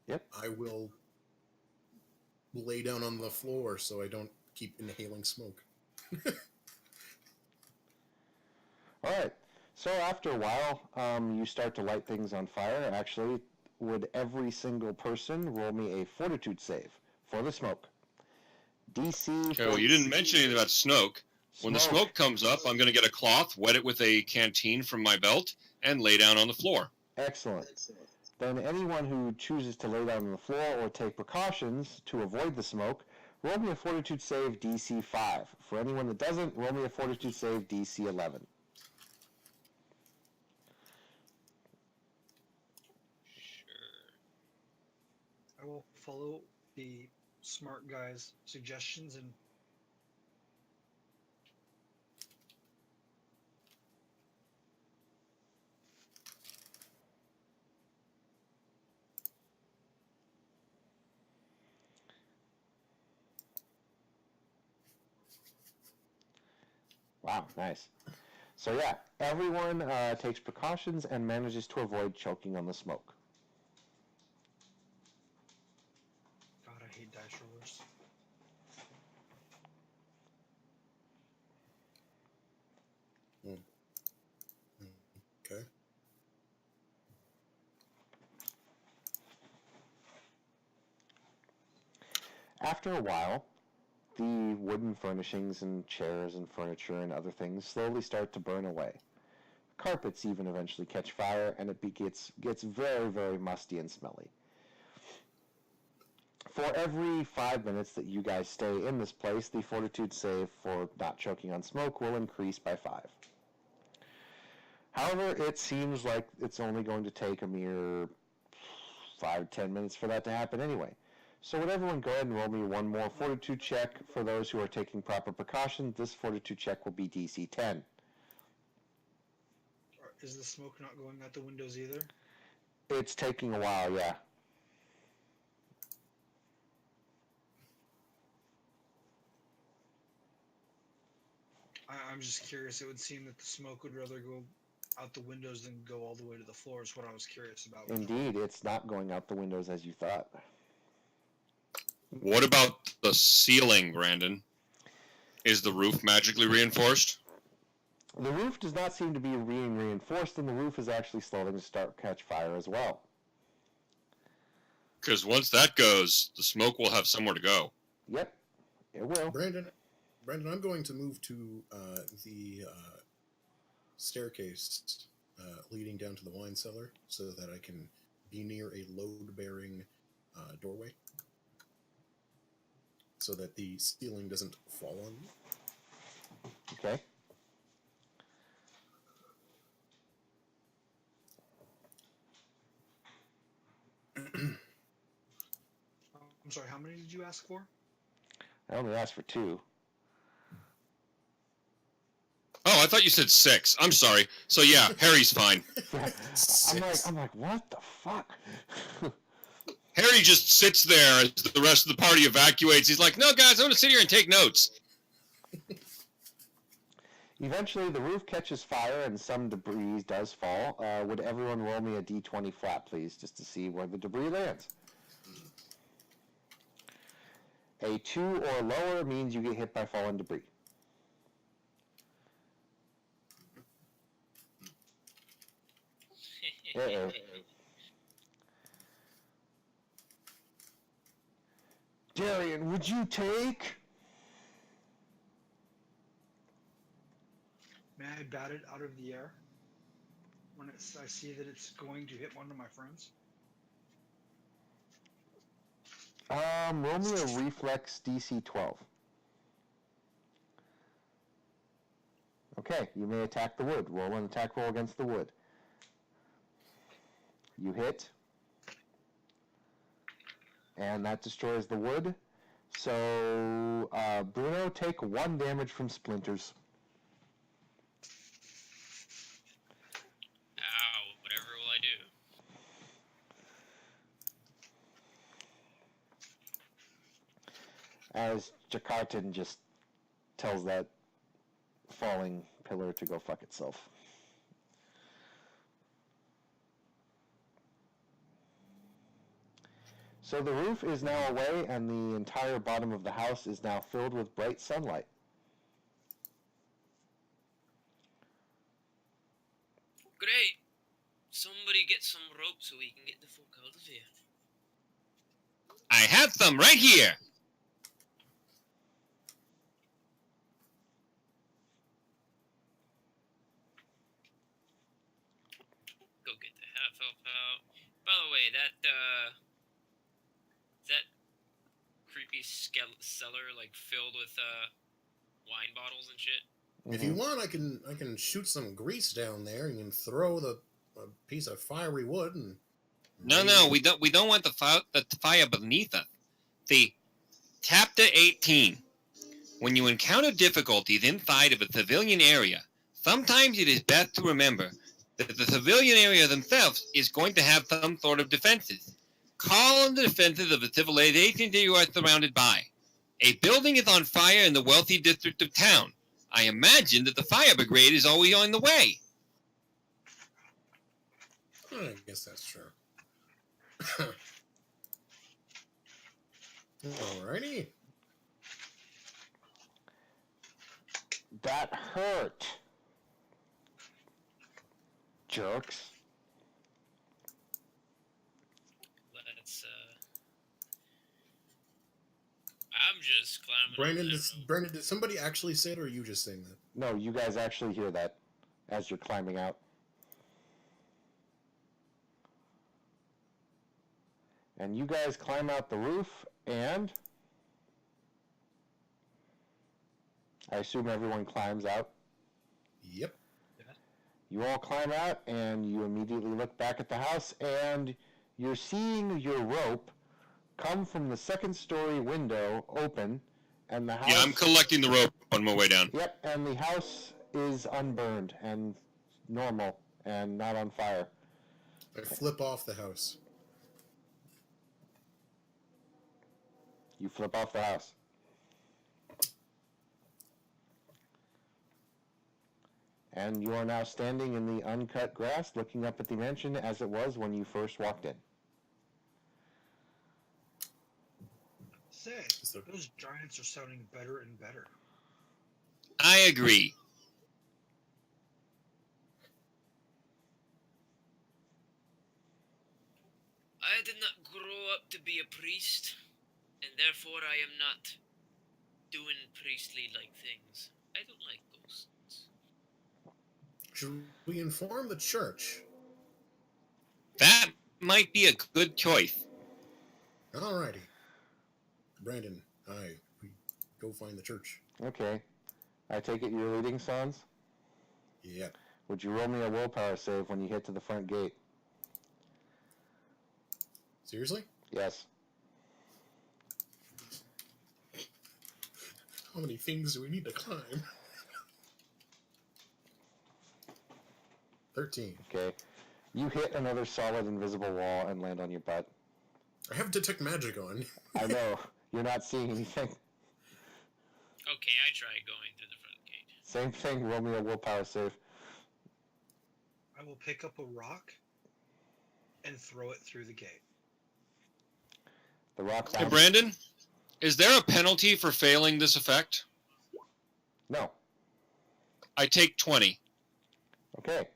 Yep. I will lay down on the floor so I don't keep inhaling smoke. All right. So after a while, you start to light things on fire. Actually, would every single person roll me a fortitude save for the smoke? DC. Okay, well, you didn't mention anything about smoke. When the smoke comes up, I'm going to get a cloth, wet it with a canteen from my belt, and lay down on the floor. Excellent. Then anyone who chooses to lay down on the floor or take precautions to avoid the smoke, roll me a Fortitude save DC 5. For anyone that doesn't, roll me a Fortitude save DC 11. Sure. I will follow the smart guy's suggestions and Wow, nice. So yeah, everyone takes precautions and manages to avoid choking on the smoke. God, I hate dice rollers. Okay. After a while, the wooden furnishings and chairs and furniture and other things slowly start to burn away. Carpets even eventually catch fire, and it gets very, very musty and smelly. For every 5 minutes that you guys stay in this place, the fortitude save for not choking on smoke will increase by 5. However, it seems like it's only going to take a mere 5-10 minutes for that to happen anyway. So would everyone go ahead and roll me one more fortitude check for those who are taking proper precautions. This fortitude check will be DC 10. Is the smoke not going out the windows either? It's taking a while, yeah. I'm just curious. It would seem that the smoke would rather go out the windows than go all the way to the floor is what I was curious about. Indeed, it's not going out the windows as you thought. What about the ceiling, Brandon? Is the roof magically reinforced? The roof does not seem to be being reinforced, and the roof is actually starting to start catch fire as well. Because once that goes, the smoke will have somewhere to go. Yep, it will. Brandon, I'm going to move to the staircase leading down to the wine cellar so that I can be near a load-bearing doorway so that the ceiling doesn't fall on me. Okay. I'm sorry, how many did you ask for? I only asked for 2. Oh, I thought you said 6. I'm sorry. So yeah, Harry's fine. I'm like, what the fuck? Harry just sits there as the rest of the party evacuates. He's like, no, guys, I'm going to sit here and take notes. Eventually, the roof catches fire and some debris does fall. Would everyone roll me a d20 flat, please, just to see where the debris lands? A 2 or lower means you get hit by fallen debris. Uh-oh. Darian, would you take? May I bat it out of the air when I see that it's going to hit one of my friends? Roll me a reflex DC 12. Okay, you may attack the wood. Roll an attack roll against the wood. You hit. And that destroys the wood. So, Bruno, take 1 damage from splinters. Ow, whatever will I do? As Jakartan just tells that falling pillar to go fuck itself. So the roof is now away, and the entire bottom of the house is now filled with bright sunlight. Great! Somebody get some rope so we can get the fuck out of here. I have them right here. myself out. By the way, that creepy cellar like filled with wine bottles and shit. If Mm-hmm. you want, I can shoot some grease down there, and you can throw a piece of fiery wood and. No, we don't want the fire beneath us. See, Chapter 18. When you encounter difficulties inside of a civilian area, sometimes it is best to remember that the civilian area themselves is going to have some sort of defenses. Call on the defenses of the civilization that you are surrounded by. A building is on fire in the wealthy district of town. I imagine that the fire brigade is always on the way. I guess that's true. Alrighty. That hurt. Jerks. Let's I'm just climbing. Brandon, did somebody actually say it, or are you just saying that? No, you guys actually hear that as you're climbing out. And you guys climb out the roof, and I assume everyone climbs out. Yep. You all climb out, and you immediately look back at the house, and you're seeing your rope come from the second-story window open, and the house... Yeah, I'm collecting the rope on my way down. Yep, and the house is unburned and normal and not on fire. I flip off the house. You flip off the house. And you are now standing in the uncut grass looking up at the mansion as it was when you first walked in. Say, those giants are sounding better and better. I agree. I did not grow up to be a priest, and therefore I am not doing priestly-like things. I don't like ghosts. Should we inform the church? That might be a good choice. Alrighty. Brandon, we go find the church. Okay. I take it you're leading, Sans? Yep. Would you roll me a willpower save when you get to the front gate? Seriously? Yes. How many things do we need to climb? 13. Okay. You hit another solid invisible wall and land on your butt. I have detect magic on. I know. You're not seeing anything. Okay, I tried going through the front gate. Same thing. Roll me a willpower save. I will pick up a rock and throw it through the gate. The rock Hey, bounces. Brandon, is there a penalty for failing this effect? No. I take 20. Okay.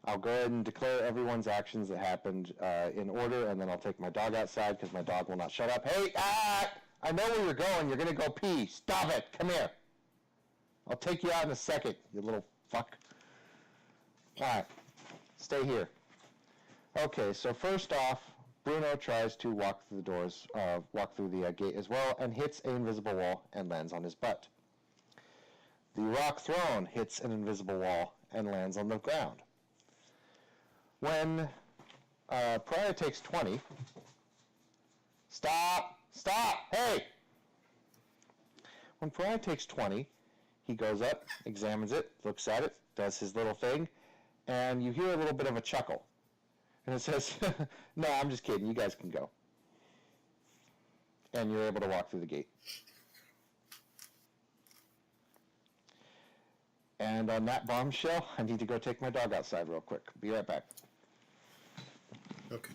I'll go ahead and declare everyone's actions that happened in order, and then I'll take my dog outside because my dog will not shut up. Hey, I know where you're going. You're going to go pee. Stop it. Come here. I'll take you out in a second, you little fuck. All right. Stay here. Okay, so first off, Bruno tries to walk through the gate as well, and hits an invisible wall and lands on his butt. The rock thrown hits an invisible wall and lands on the ground. When Pariah takes 20, stop, hey! When Pariah takes 20, he goes up, examines it, looks at it, does his little thing, and you hear a little bit of a chuckle. And it says, no, I'm just kidding, you guys can go. And you're able to walk through the gate. And on that bombshell, I need to go take my dog outside real quick. Be right back. Okay.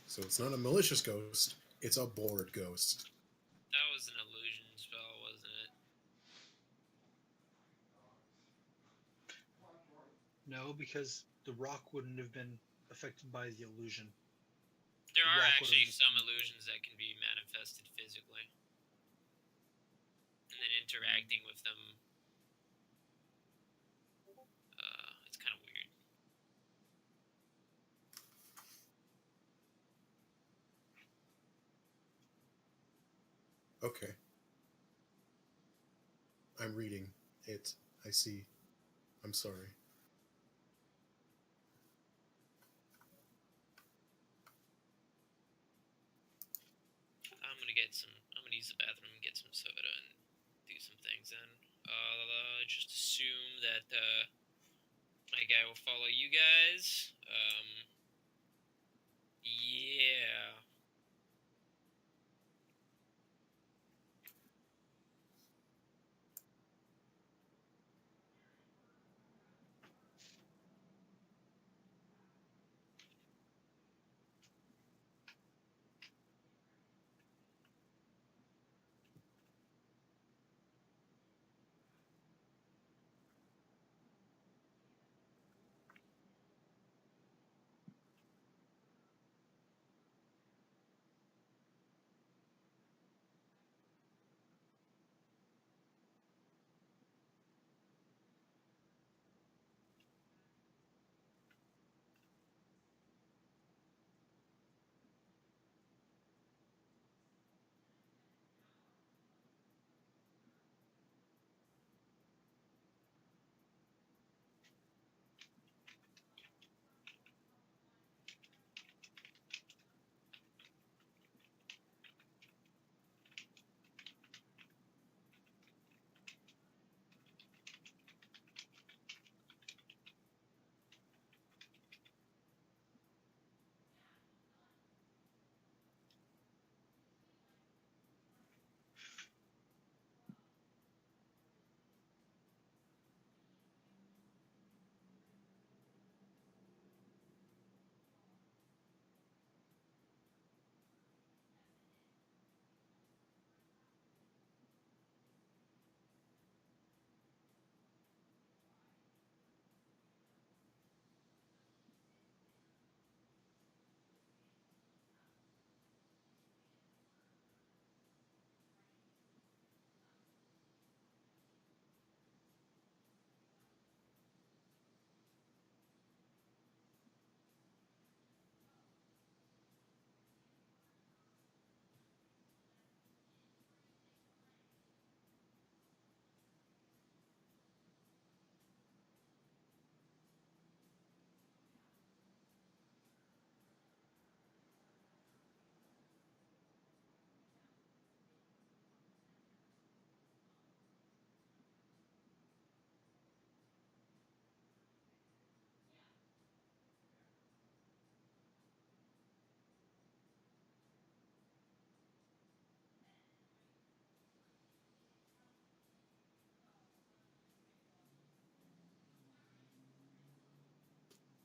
So it's not a malicious ghost, it's a bored ghost. That was an illusion spell, wasn't it? No, because the rock wouldn't have been affected by the illusion. There are rock would've actually just- some illusions that can be manifested physically. And then interacting with them, it's kind of weird. Okay. I'm reading it. I see. I'm sorry. I'm gonna use the bathroom and get some soda and do some things. Then just assume that my guy will follow you guys. Yeah.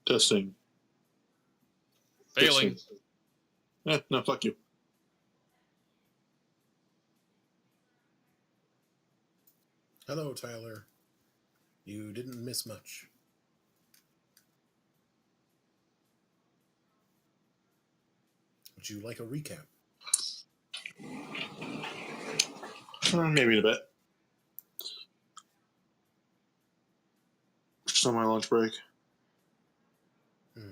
Testing. Failing. Testing. No, fuck you. Hello, Tyler. You didn't miss much. Would you like a recap? Maybe in a bit. Just on my lunch break. Hmm.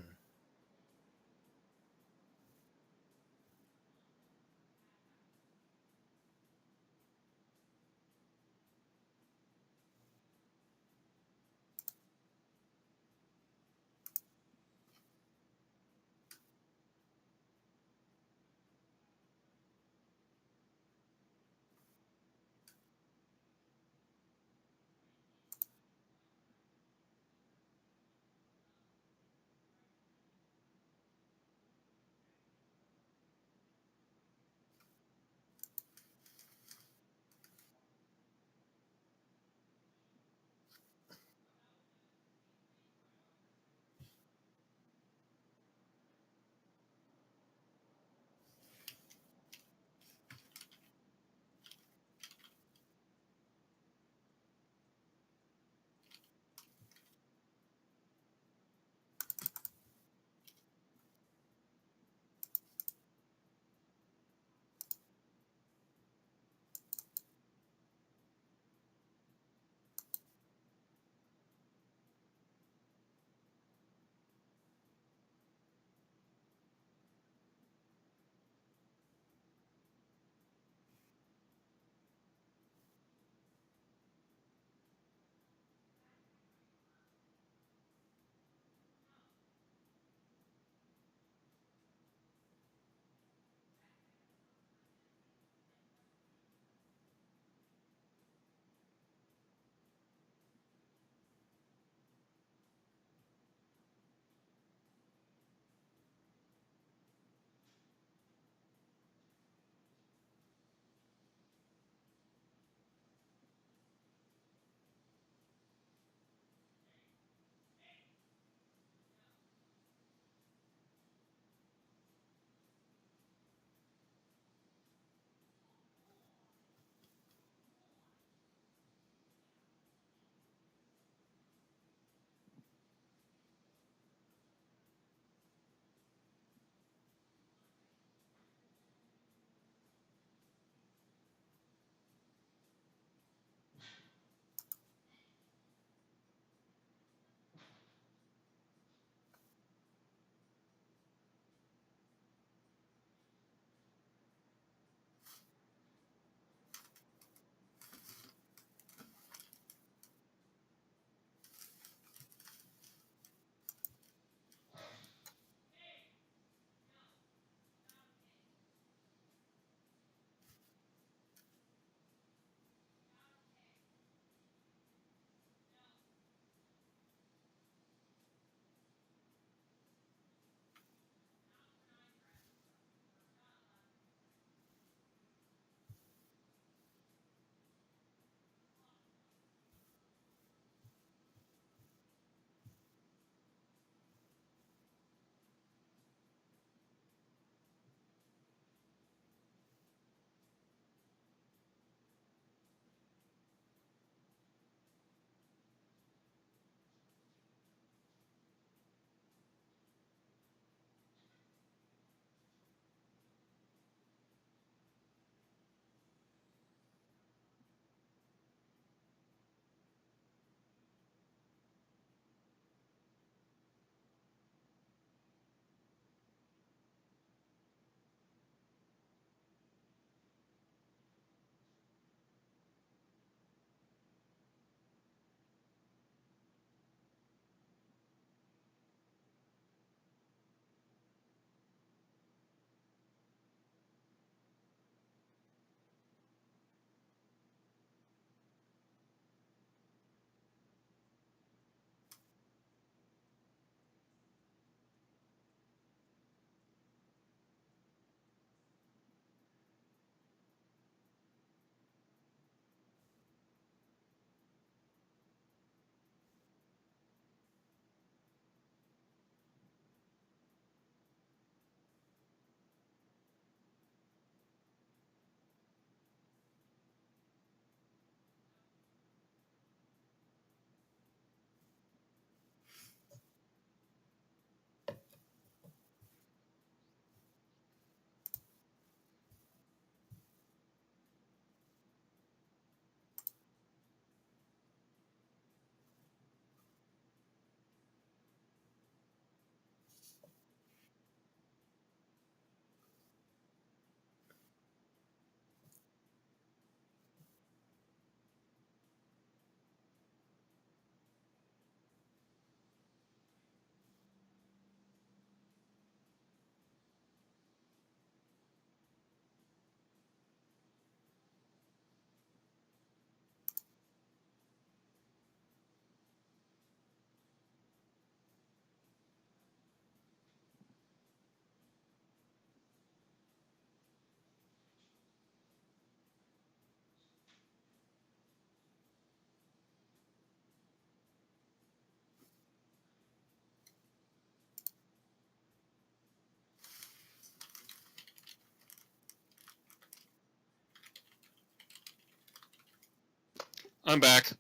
I'm back.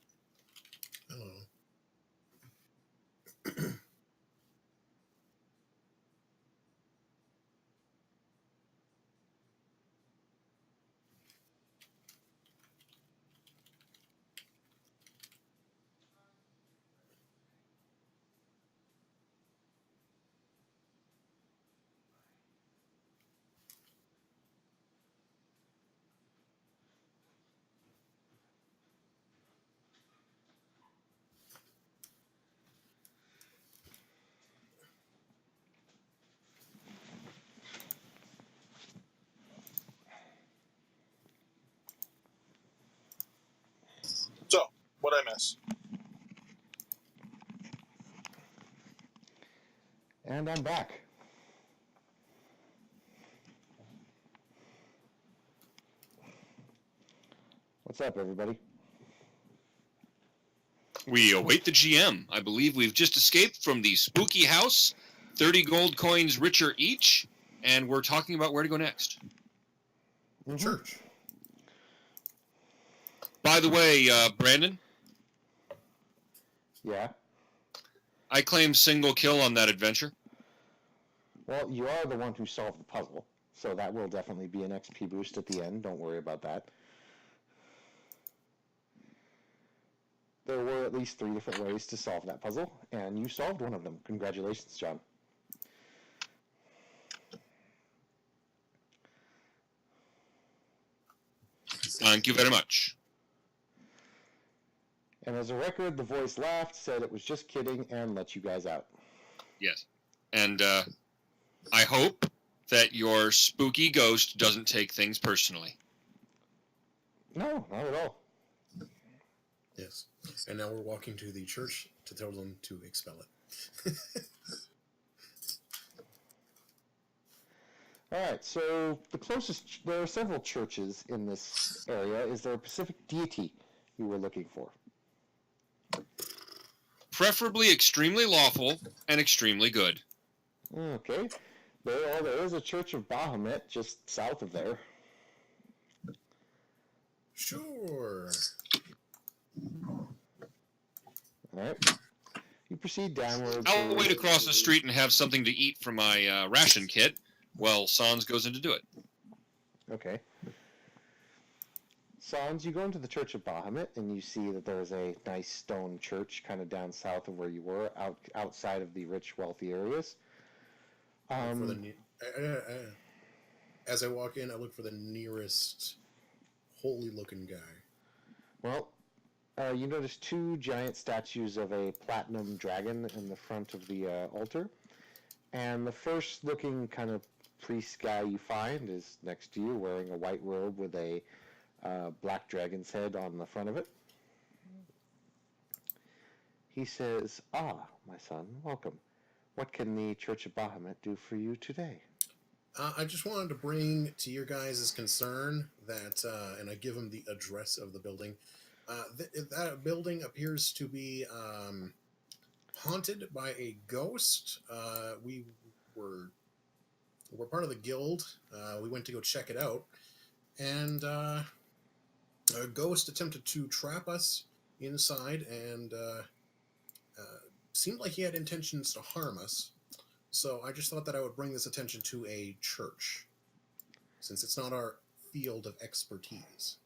Hello. So, what'd I miss? And I'm back. What's up, everybody? We await the GM. I believe we've just escaped from the spooky house, 30 gold coins richer each, and we're talking about where to go next. Mhm. Church. By the way, Brandon, Yeah. I claim single kill on that adventure. Well, you are the one who solved the puzzle, so that will definitely be an XP boost at the end. Don't worry about that. There were at least 3 different ways to solve that puzzle, and you solved one of them. Congratulations, John. Thank you very much. And as a record, the voice laughed, said it was just kidding, and let you guys out. Yes. And I hope that your spooky ghost doesn't take things personally. No, not at all. Yes. And now we're walking to the church to tell them to expel it. All right, so there are several churches in this area. Is there a specific deity you were looking for? Preferably extremely lawful and extremely good. Okay. There is a church of Bahamut just south of there. Sure. All right. You proceed downward. I'll wait across the street and have something to eat from my ration kit while Sans goes in to do it. Okay. Sans, you go into the Church of Bahamut, and you see that there is a nice stone church kind of down south of where you were, outside of the rich, wealthy areas. As I walk in, I look for the nearest holy-looking guy. Well, you notice 2 giant statues of a platinum dragon in the front of the altar. And the first looking kind of priest guy you find is next to you, wearing a white robe with a black dragon's head on the front of it. He says, "Ah, my son, welcome. What can the Church of Bahamut do for you today?" I just wanted to bring to your guys' concern that, and I give him the address of the building. That building appears to be haunted by a ghost. We're part of the guild. We went to go check it out, and a ghost attempted to trap us inside, and seemed like he had intentions to harm us. So I just thought that I would bring this attention to a church, since it's not our field of expertise.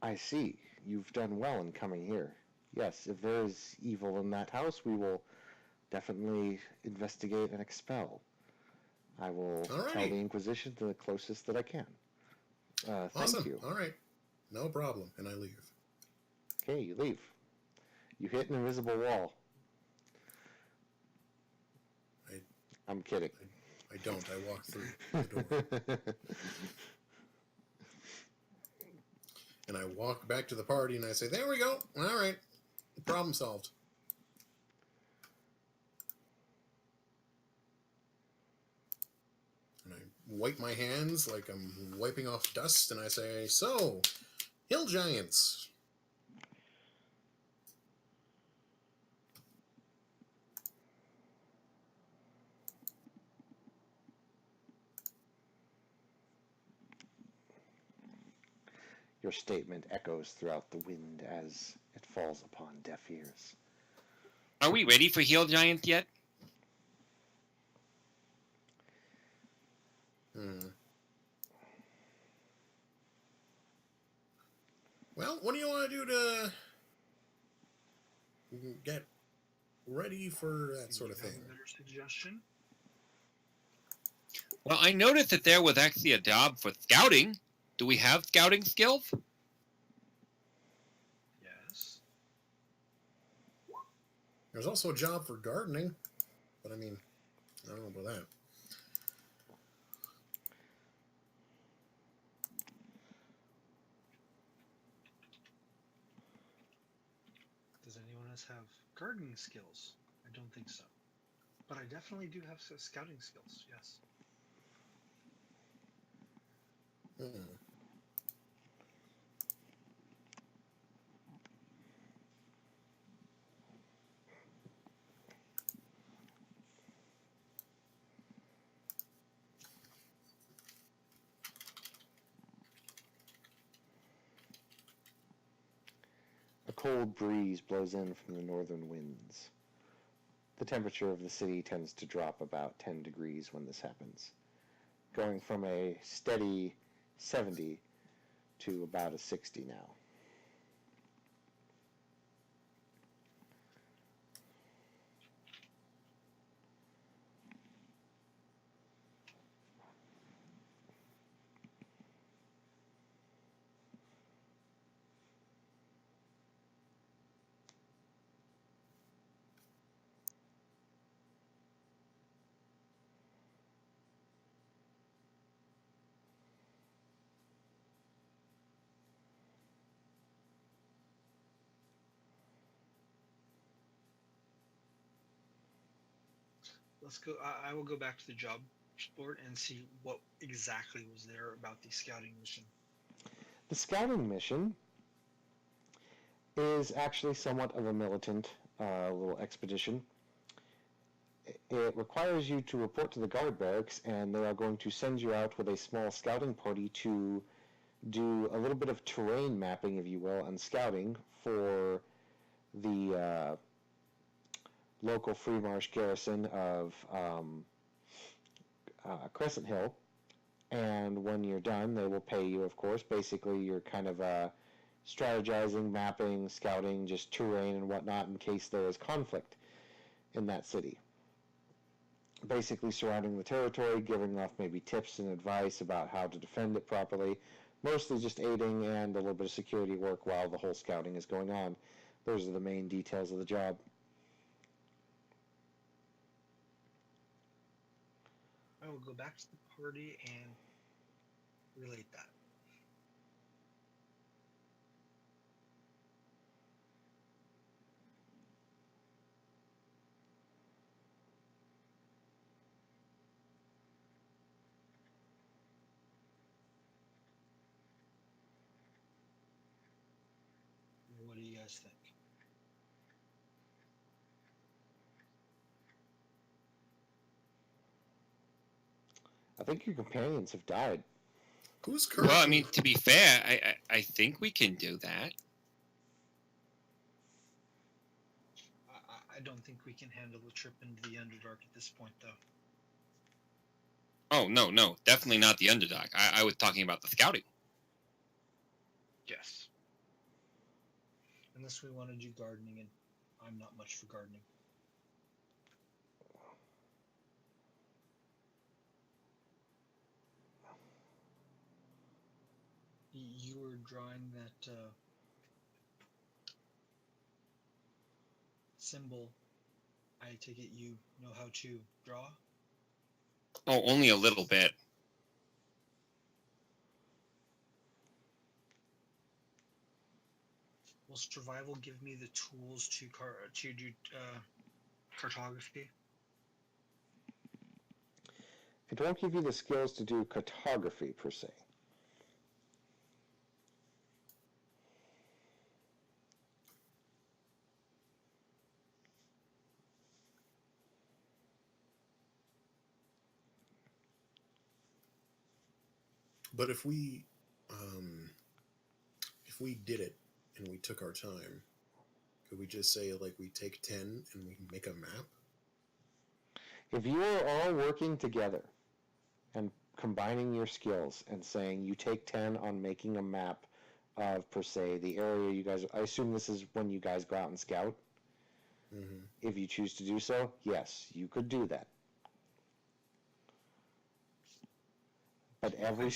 I see. You've done well in coming here. Yes, if there is evil in that house, we will definitely investigate and expel. I will tell Alrighty. the Inquisition the closest that I can. Thank Awesome. you. All right. No problem. And I leave. Okay, you leave. You hit an invisible wall. I'm kidding. I don't. I walk through the door. And I walk back to the party and I say, "There we go. All right. Problem solved." And I wipe my hands like I'm wiping off dust and I say, "So, hill giants." Your statement echoes throughout the wind as it falls upon deaf ears. Are we ready for Heel Giant yet? Well, what do you want to do to get ready for that sort of You have thing? a better suggestion? Well, I noticed that there was actually a job for scouting. Do we have scouting skills? Yes. There's also a job for gardening, but I mean, I don't know about that. Does anyone else have gardening skills? I don't think so. But I definitely do have scouting skills, yes. Hmm. A cold breeze blows in from the northern winds. The temperature of the city tends to drop about 10 degrees when this happens, going from a steady 70 to about a 60 now. Let's go. I will go back to the job board and see what exactly was there about the scouting mission. The scouting mission is actually somewhat of a militant little expedition. It requires you to report to the guard barracks, and they are going to send you out with a small scouting party to do a little bit of terrain mapping, if you will, and scouting for the local Free Marsh garrison of Crescent Hill. And when you're done, they will pay you, of course. Basically, you're kind of strategizing, mapping, scouting, just terrain and whatnot in case there is conflict in that city. Basically surrounding the territory, giving off maybe tips and advice about how to defend it properly. Mostly just aiding and a little bit of security work while the whole scouting is going on. Those are the main details of the job. I will go back to the party and relate that. What do you guys think? I think your companions have died. Who's currently? Well, I mean, to be fair, I think we can do that. I don't think we can handle a trip into the Underdark at this point, though. Oh, no, definitely not the Underdog. I was talking about the scouting. Yes. Unless we want to do gardening, and I'm not much for gardening. You were drawing that symbol. I take it you know how to draw? Oh, only a little bit. Will survival give me the tools to do cartography? It won't give you the skills to do cartography, per se. But if we, we did it and we took our time, could we just say like we take 10 and we make a map? If you are all working together and combining your skills and saying you take 10 on making a map of, per se, the area you guys, I assume this is when you guys go out and scout. Mm-hmm. If you choose to do so, yes, you could do that. But every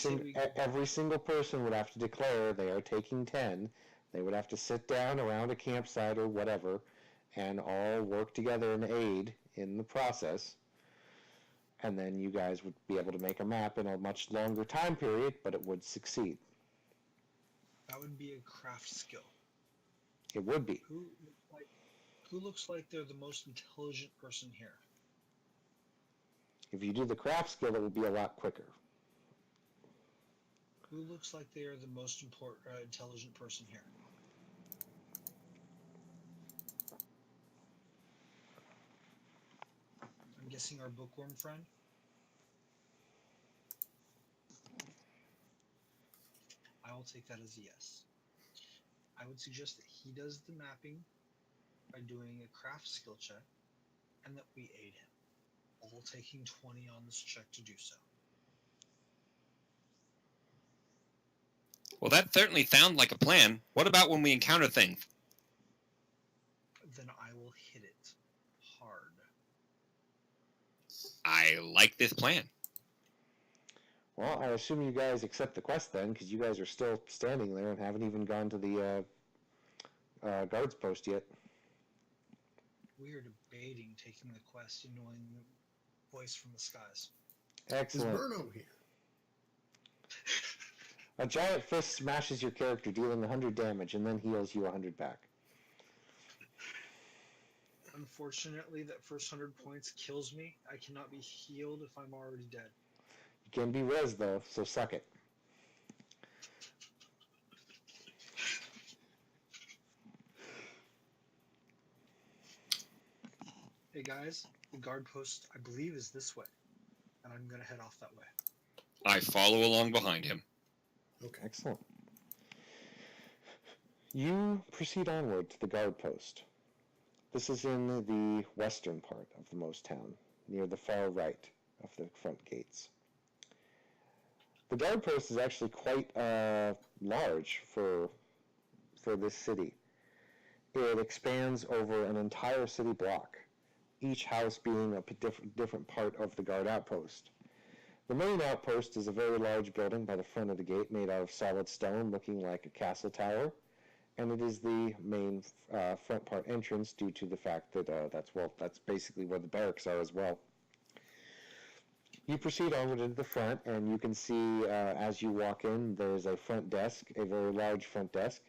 single person would have to declare they are taking 10. They would have to sit down around a campsite or whatever and all work together and aid in the process. And then you guys would be able to make a map in a much longer time period, but it would succeed. That would be a craft skill. It would be. Who looks like they're the most intelligent person here? If you do the craft skill, it will be a lot quicker. Who looks like they are the most intelligent person here? I'm guessing our bookworm friend. I will take that as a yes. I would suggest that he does the mapping by doing a craft skill check, and that we aid him, all taking 20 on this check to do so. Well, that certainly sounds like a plan. What about when we encounter things? Then I will hit it hard. I like this plan. Well, I assume you guys accept the quest then, because you guys are still standing there and haven't even gone to the guards post yet. We are debating taking the quest and knowing the voice from the skies. Excellent. Is Burno here? A giant fist smashes your character, dealing 100 damage, and then heals you 100 back. Unfortunately, that first 100 points kills me. I cannot be healed if I'm already dead. You can be res, though, so suck it. Hey guys, the guard post, I believe, is this way. And I'm going to head off that way. I follow along behind him. Okay. Excellent. You proceed onward to the guard post. This is in the western part of the most town, near the far right of the front gates. The guard post is actually quite large for this city. It expands over an entire city block, each house being a different part of the guard outpost. The main outpost is a very large building by the front of the gate made out of solid stone looking like a castle tower, and it is the main front part entrance due to the fact that that's basically where the barracks are as well. You proceed onward into the front, and you can see as you walk in, there's a front desk, a very large front desk.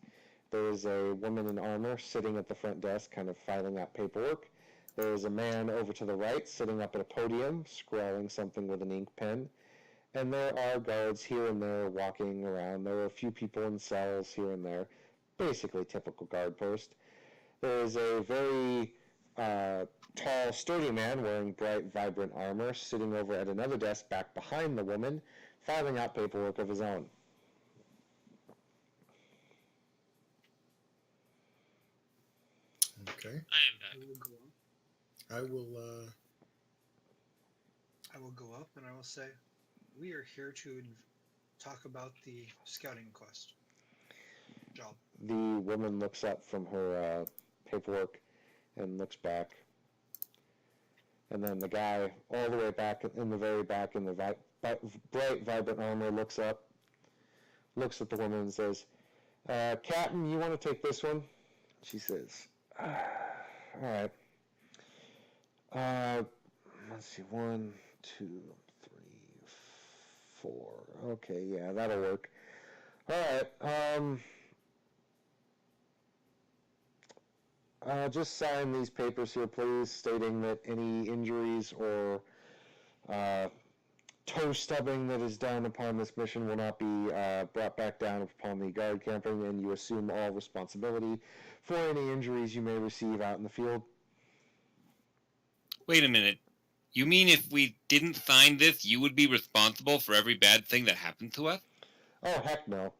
There is a woman in armor sitting at the front desk, kind of filing out paperwork. There is a man over to the right sitting up at a podium, scrawling something with an ink pen. And there are guards here and there walking around. There are a few people in cells here and there. Basically typical guard post. There is a very tall, sturdy man wearing bright, vibrant armor sitting over at another desk back behind the woman, filing out paperwork of his own. Okay. I am I back. will go up. I will go up and I will say, we are here to talk about the scouting quest job. The woman looks up from her paperwork and looks back. And then the guy, all the way back in the very back in the bright, vibrant armor, looks up, looks at the woman and says, Captain, you want to take this one? She says, all right. Let's see, 1, 2, 3, 4. Okay, yeah, that'll work. All right. Just sign these papers here, please, stating that any injuries or toe stubbing that is done upon this mission will not be brought back down upon the guard camping, and you assume all responsibility for any injuries you may receive out in the field. Wait a minute. You mean if we didn't sign this, you would be responsible for every bad thing that happened to us? Oh, heck no.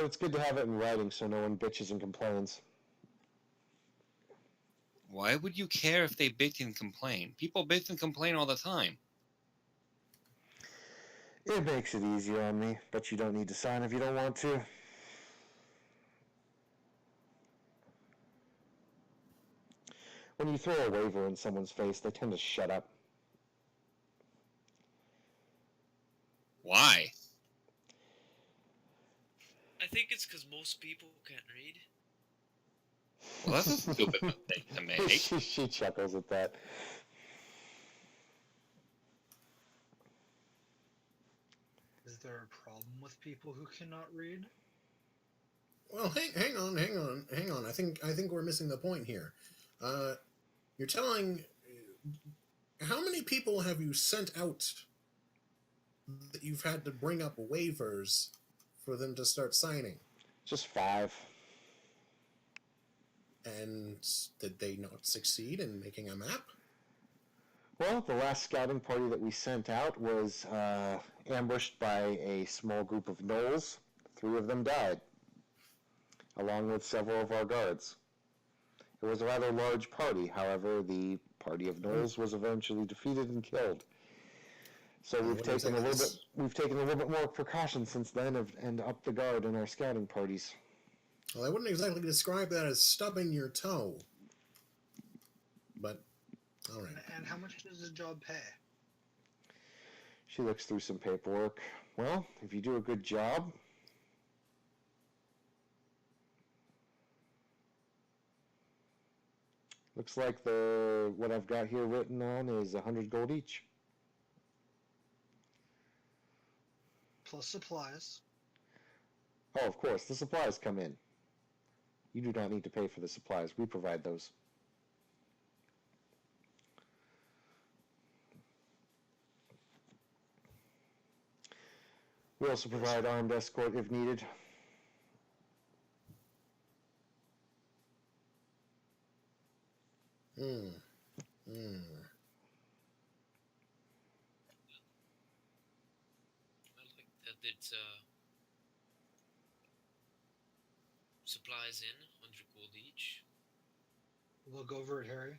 But it's good to have it in writing so no one bitches and complains. Why would you care if they bitch and complain? People bitch and complain all the time. It makes it easier on me, but you don't need to sign if you don't want to. When you throw a waiver in someone's face, they tend to shut up. Why? I think it's because most people can't read. Well, that's a stupid mistake to make. she chuckles at that. Is there a problem with people who cannot read? Well, hang on. I think we're missing the point here. You're telling how many people have you sent out that you've had to bring up waivers for them to start signing? Just 5. And did they not succeed in making a map? Well, the last scouting party that we sent out was ambushed by a small group of gnolls. 3 of them died, along with several of our guards. It was a rather large party. However, the party of gnolls was eventually defeated and killed. So we've taken a little bit more precaution since then and upped the guard in our scouting parties. Well, I wouldn't exactly describe that as stubbing your toe. But, all right. And how much does the job pay? She looks through some paperwork. Well, if you do a good job, looks like what I've got here written on is 100 gold each. Plus supplies. Oh, of course, the supplies come in. You do not need to pay for the supplies. We provide those. We also provide armed escort if needed. I like that it's supplies in 100 gold each. Look over it, Harry.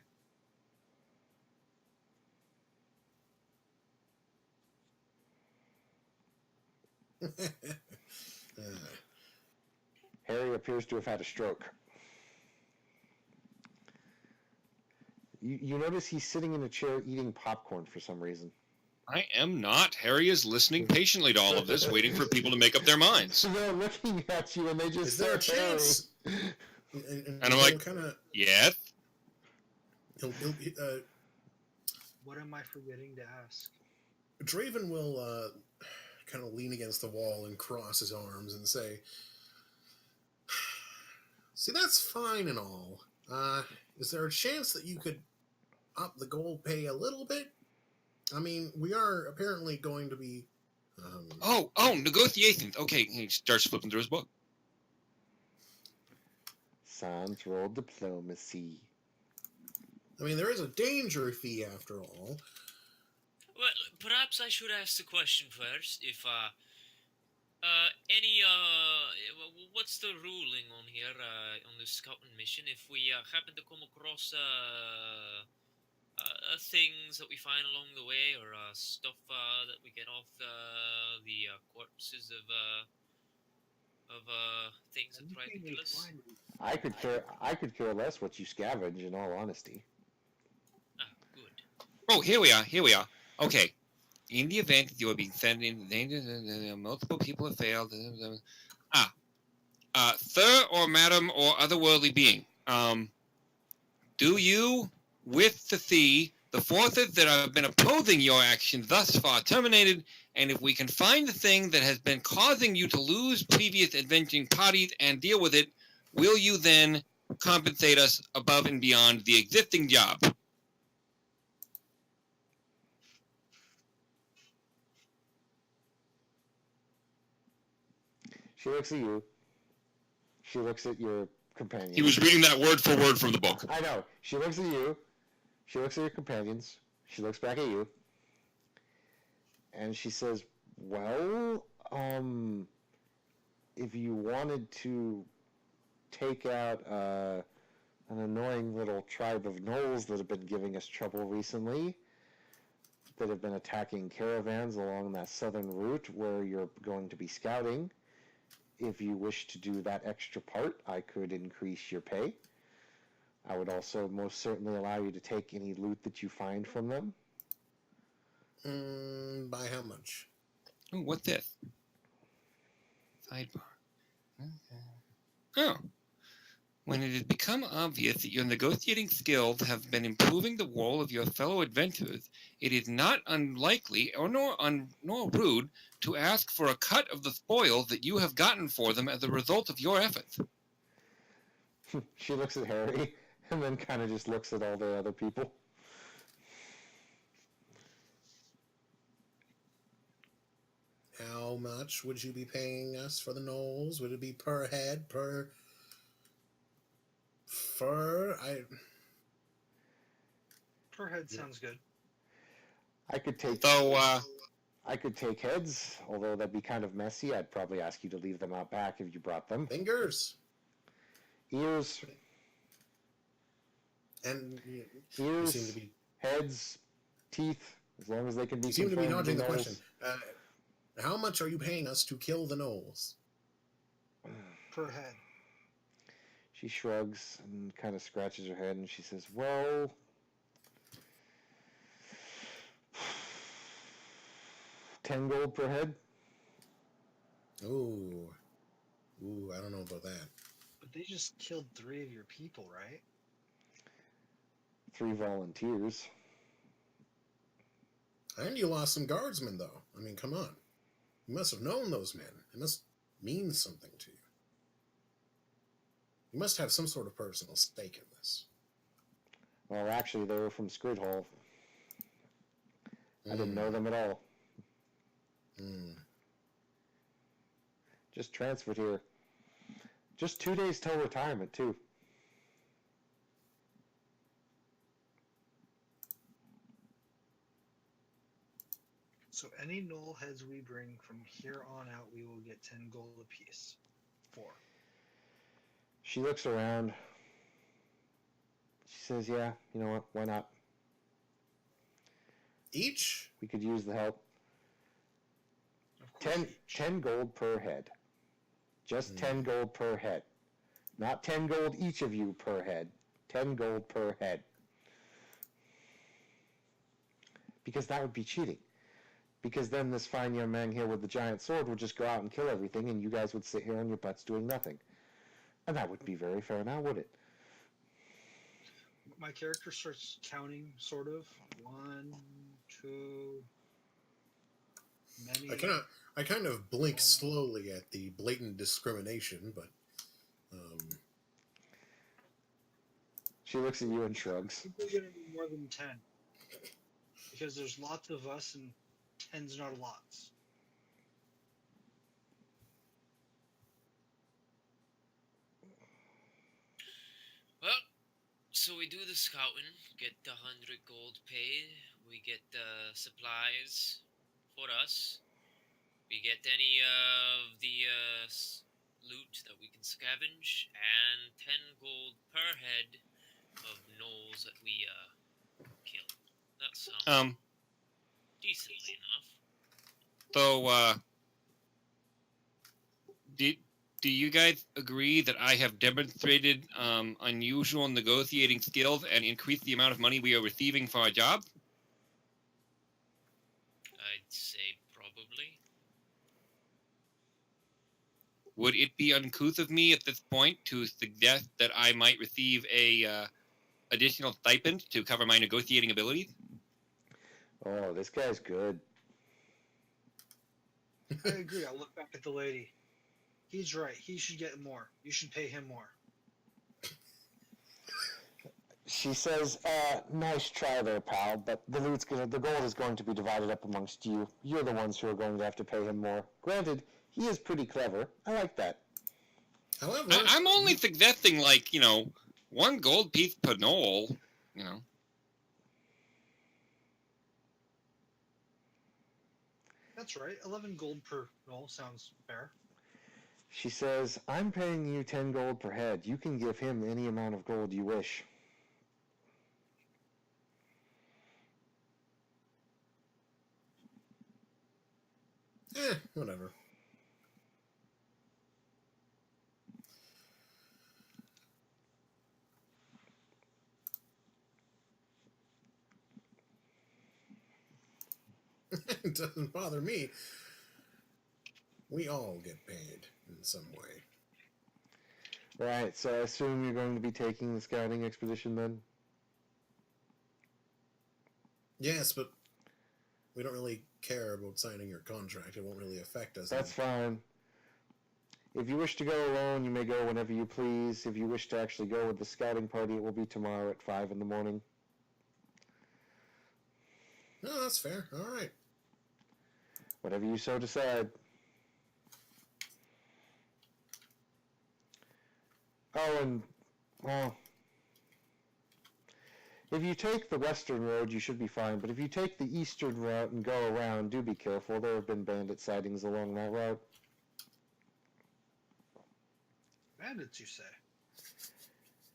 Harry appears to have had a stroke. You notice he's sitting in a chair eating popcorn for some reason. I am not. Harry is listening patiently to all of this, waiting for people to make up their minds. So they're looking at you and they just Is there a say, "Harry." chance? And I'm like, yes? What am I forgetting to ask? Draven will kind of lean against the wall and cross his arms and say, "See, that's fine and all. Is there a chance that you could up the gold pay a little bit? I mean, we are apparently going to be..." Negotiations. Okay, he starts flipping through his book. Sans roll diplomacy. I mean, there is a danger fee after all. Well, perhaps I should ask the question first. If what's the ruling on here on the scouting mission? If we happen to come across things that we find along the way, or stuff that we get off the corpses of things that try to kill us. I could care less what you scavenge, in all honesty. Ah, good. Oh, here we are. Okay. In the event that you are being sent in, multiple people have failed. Sir or madam or otherworldly being, do you, with the fee, the forces that have been opposing your action thus far terminated, and if we can find the thing that has been causing you to lose previous adventuring parties and deal with it, will you then compensate us above and beyond the existing job? She looks at you. She looks at your companion. He was reading that word for word from the book. I know. She looks at you. She looks at your companions. She looks back at you. And she says, well, if you wanted to take out an annoying little tribe of gnolls that have been giving us trouble recently, that have been attacking caravans along that southern route where you're going to be scouting, if you wish to do that extra part, I could increase your pay. I would also most certainly allow you to take any loot that you find from them. By how much? Oh, what's this? Sidebar. Oh. When it has become obvious that your negotiating skills have been improving the role of your fellow adventurers, it is not unlikely nor rude to ask for a cut of the spoils that you have gotten for them as a result of your efforts. She looks at Harry and then kind of just looks at all the other people. How much would you be paying us for the gnolls? Would it be per head, per fur? Per head sounds good. I could take heads, although that'd be kind of messy. I'd probably ask you to leave them out back if you brought them. Fingers. Ears. And Ears, seem to be heads, teeth, as long as they can be you seem to be confirmed dodging the gnolls. question. How much are you paying us to kill the gnolls? Per head. She shrugs and kind of scratches her head and she says, well, $10 per head. Ooh, I don't know about that. But they just killed 3 of your people, right? 3 volunteers. And you lost some guardsmen, though. I mean, come on. You must have known those men. It must mean something to you. You must have some sort of personal stake in this. Well, actually, they were from Skridhall. I didn't know them at all. Just transferred here. Just 2 days till retirement, too. So any gnoll heads we bring from here on out, we will get 10 gold apiece. 4. She looks around. She says, yeah, you know what? Why not? Each? We could use the help. Of course. 10 gold per head. Just 10 gold per head. Not 10 gold each of you per head. 10 gold per head. Because that would be cheating. Because then this fine young man here with the giant sword would just go out and kill everything, and you guys would sit here on your butts doing nothing. And that wouldn't be very fair now, would it? My character starts counting, sort of. 1, 2... Many... I kind of blink slowly at the blatant discrimination, but... She looks at you and shrugs. People are going to be more than 10. Because there's lots of us, and 10's not lots. Well, so we do the scouting, get the 100 gold paid, we get the supplies for us, we get any of the loot that we can scavenge, and 10 gold per head of gnolls that we kill. That sounds decently enough. So, do you guys agree that I have demonstrated unusual negotiating skills and increased the amount of money we are receiving for our job? I'd say probably. Would it be uncouth of me at this point to suggest that I might receive a additional stipend to cover my negotiating abilities? Oh, this guy's good. I agree. I'll look back at the lady. He's right. He should get more. You should pay him more. She says, nice try there, pal, but the gold is going to be divided up amongst you. You're the ones who are going to have to pay him more. Granted, he is pretty clever. I like that. However... I'm only suggesting, 1 gold piece per gnoll, That's right. 11 gold per gnoll sounds fair. She says, I'm paying you 10 gold per head. You can give him any amount of gold you wish. Whatever. It doesn't bother me. We all get paid in some way. Right, so I assume you're going to be taking the scouting expedition then? Yes, but we don't really care about signing your contract. It won't really affect us. That's fine. If you wish to go alone, you may go whenever you please. If you wish to actually go with the scouting party, it will be tomorrow at 5 in the morning. No, that's fair. All right. Whatever you so decide. Oh, and, well, if you take the western road, you should be fine. But if you take the eastern route and go around, do be careful. There have been bandit sightings along that route. Bandits, you say?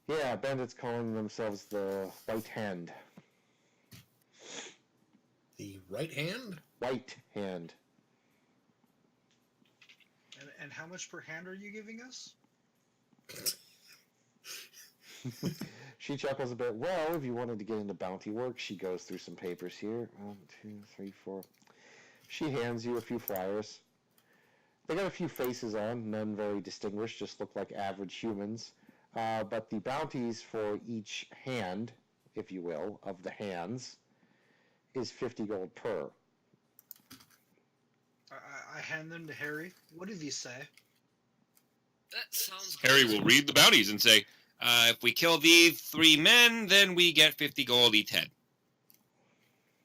Yeah, bandits calling themselves the White Hand. The right hand? White Hand. And how much per hand are you giving us? She chuckles a bit. Well, if you wanted to get into bounty work, she goes through some papers here. 1, 2, 3, 4. She hands you a few flyers. They got a few faces on, none very distinguished, just look like average humans. But the bounties for each hand, if you will, of the hands, is 50 gold per. I hand them to Harry. What do these say? That sounds Harry good. will read the bounties and say, if we kill these 3 men, then we get 50 gold each head.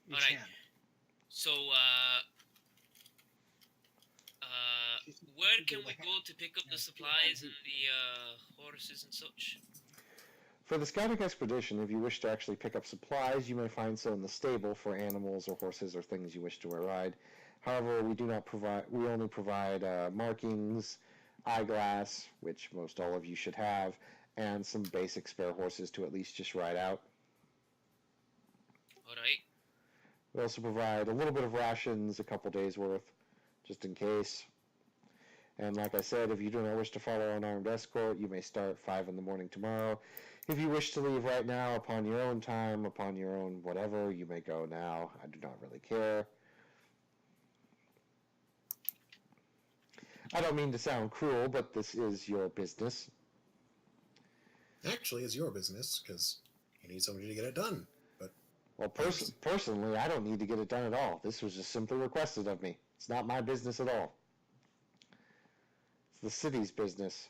Each Alright. hand. So, where can we go to pick up the supplies and the horses and such? For the scouting expedition, if you wish to actually pick up supplies, you may find so in the stable for animals or horses or things you wish to ride. However, we only provide markings, eyeglass, which most all of you should have, and some basic spare horses to at least just ride out. Alright. We also provide a little bit of rations, a couple days worth, just in case. And like I said, if you do not wish to follow an armed escort, you may start 5 in the morning tomorrow. If you wish to leave right now, upon your own time, upon your own whatever, you may go now. I do not really care. I don't mean to sound cruel, but this is your business. Actually, it's your business, because you need somebody to get it done. But Well, personally, I don't need to get it done at all. This was just simply requested of me. It's not my business at all. It's the city's business.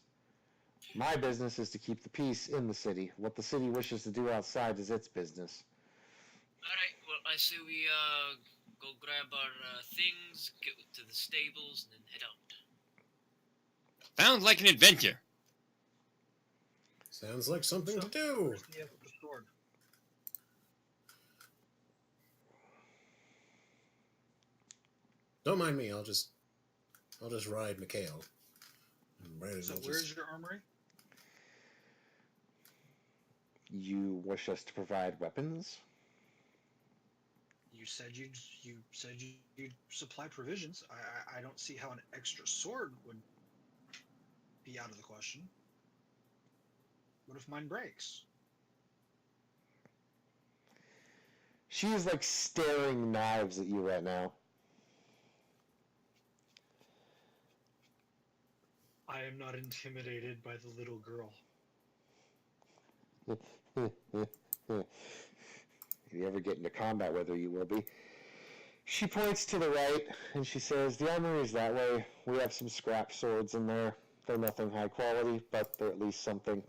My business is to keep the peace in the city. What the city wishes to do outside is its business. Alright, well, I say we, go grab our, things, get to the stables, and then head out. Sounds like an adventure. sounds like something to do. Where's the sword? Don't mind me. I'll just ride Mikhail. So where's your armory? You wish us to provide weapons? You said you'd supply provisions. I don't see how an extra sword would be out of the question. What if mine breaks? She is like staring knives at you right now. I am not intimidated by the little girl. If you ever get into combat with her, you will be. She points to the right, and she says, the armory is that way. We have some scrap swords in there. They're nothing high quality, but they're at least something.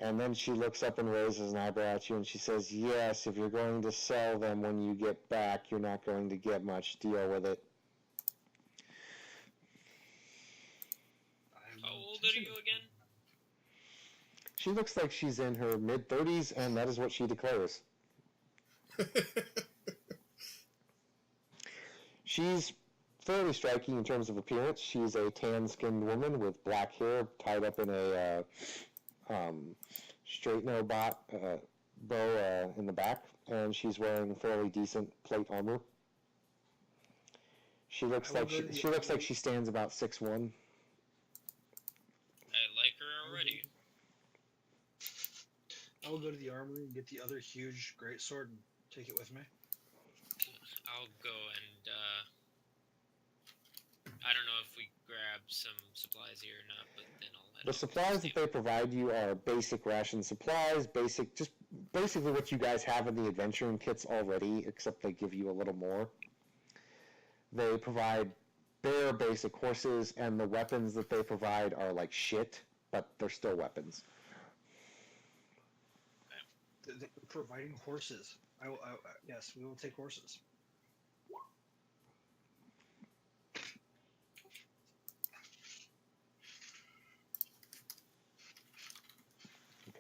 And then she looks up and raises an eyebrow at you, and she says, yes, if you're going to sell them when you get back, you're not going to get much. Deal with it. How old are you again? She looks like she's in her mid-30s, and that is what she declares. She's fairly striking in terms of appearance. She's a tan-skinned woman with black hair tied up in a straight bow in the back, and she's wearing fairly decent plate armor. She looks like she stands about 6'1". I like her already. I will go to the armory and get the other huge great sword and take it with me. I'll go and I don't know if we grab some supplies here or not, but then I'll head The off. supplies that they provide you are basic ration supplies, just basically what you guys have in the adventuring kits already, except they give you a little more. They provide bare basic horses, and the weapons that they provide are like shit, but they're still weapons. They're providing horses. Yes, we will take horses.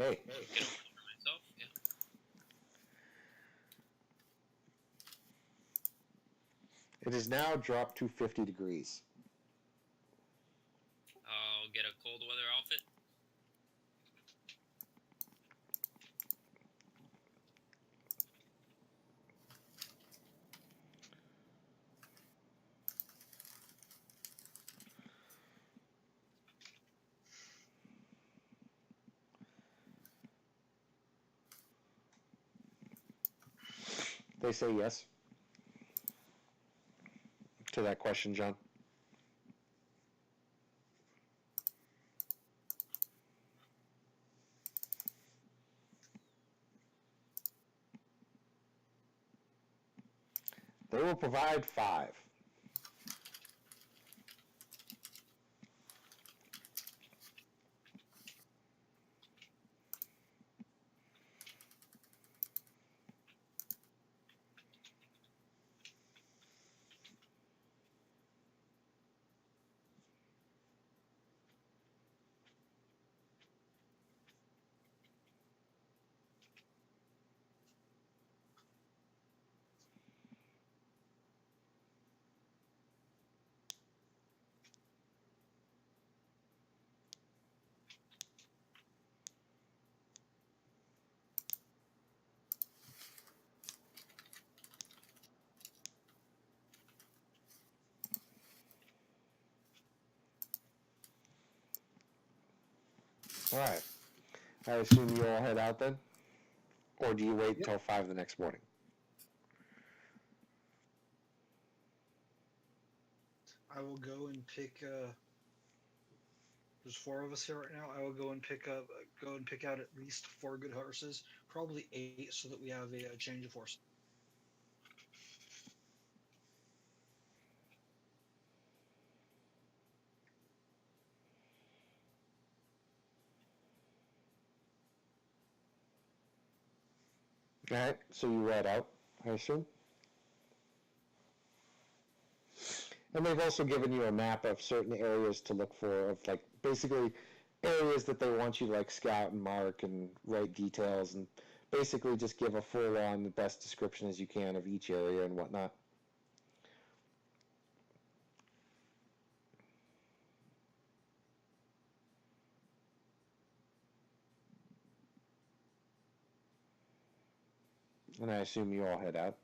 Okay. Get a one for myself. Yeah. It is now dropped to 50 degrees. I'll get a cold weather outfit. They say yes to that question, John. They will provide 5. All right. I assume you all head out then? Or do you wait until 5 the next morning? I will go and pick. There's 4 of us here right now. I will go and pick out at least 4 good horses, probably 8, so that we have a change of horses. All right. So you ride out, I assume? And they've also given you a map of certain areas to look for, of like basically areas that they want you to like scout and mark and write details and basically just give a full-on, the best description as you can of each area and whatnot. And I assume you all head out.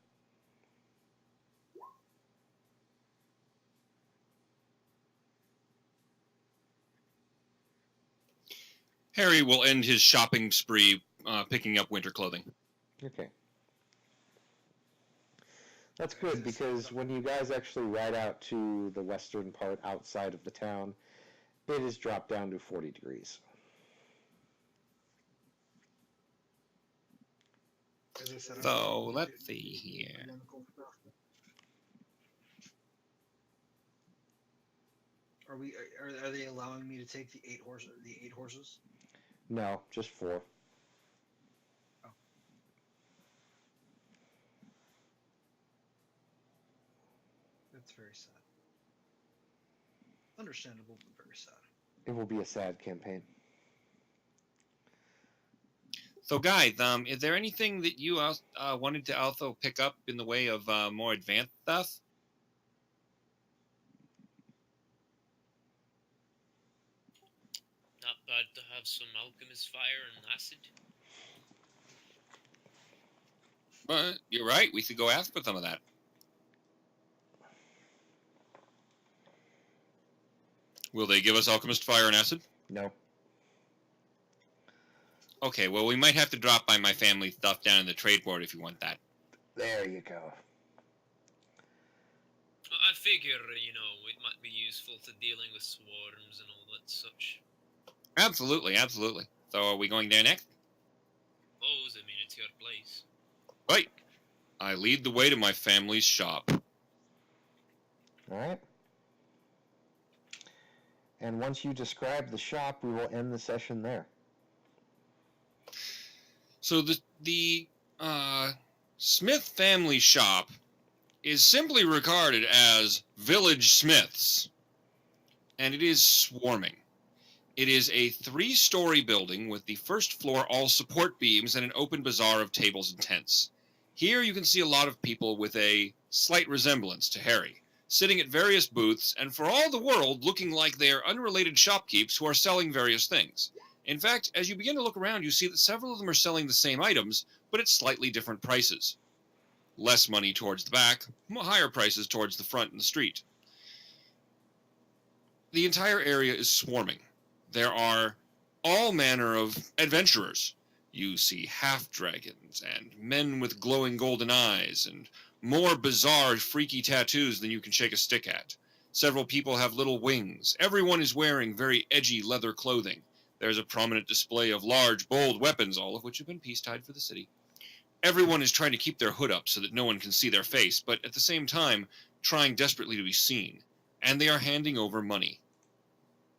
Harry will end his shopping spree picking up winter clothing. Okay. That's good, because when you guys actually ride out to the western part outside of the town, it has dropped down to 40 degrees. As I said, So let's see here. Are they allowing me to take the 8 horses? The 8 horses? No, just 4. Oh. That's very sad. Understandable, but very sad. It will be a sad campaign. So, guys, is there anything that you wanted to also pick up in the way of more advanced stuff? Glad to have some alchemist fire and acid. But you're right. We should go ask for some of that. Will they give us alchemist fire and acid? No. Okay, well, we might have to drop by my family stuff down in the trade board if you want that. There you go. I figure, it might be useful to dealing with swarms and all that such. Absolutely, absolutely. So are we going there next? Suppose, it's your place. Right. I lead the way to my family's shop. All right. And once you describe the shop, we will end the session there. So the Smith family shop is simply regarded as Village Smiths, and it is swarming. It is a 3-story building with the first floor all support beams and an open bazaar of tables and tents. Here you can see a lot of people with a slight resemblance to Harry, sitting at various booths and for all the world looking like they are unrelated shopkeepers who are selling various things. In fact, as you begin to look around, you see that several of them are selling the same items, but at slightly different prices. Less money towards the back, higher prices towards the front and the street. The entire area is swarming. There are all manner of adventurers. You see half-dragons and men with glowing golden eyes and more bizarre, freaky tattoos than you can shake a stick at. Several people have little wings. Everyone is wearing very edgy leather clothing. There's a prominent display of large, bold weapons, all of which have been peace-tied for the city. Everyone is trying to keep their hood up so that no one can see their face, but at the same time, trying desperately to be seen. And they are handing over money.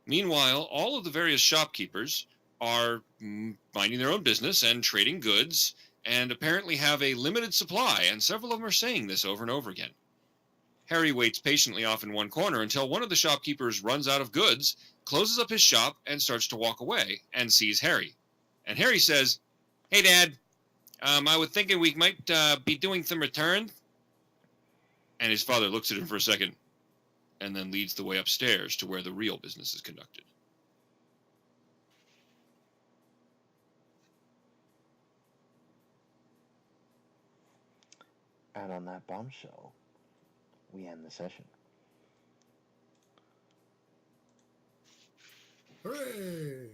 Meanwhile, all of the various shopkeepers are minding their own business and trading goods, and apparently have a limited supply, and several of them are saying this over and over again. Harry waits patiently off in one corner until one of the shopkeepers runs out of goods, closes up his shop, and starts to walk away, and sees Harry. And Harry says, "Hey, Dad, I was thinking we might be doing some returns." And his father looks at him for a second, and then leads the way upstairs to where the real business is conducted. And on that bombshell, we end the session. Hooray!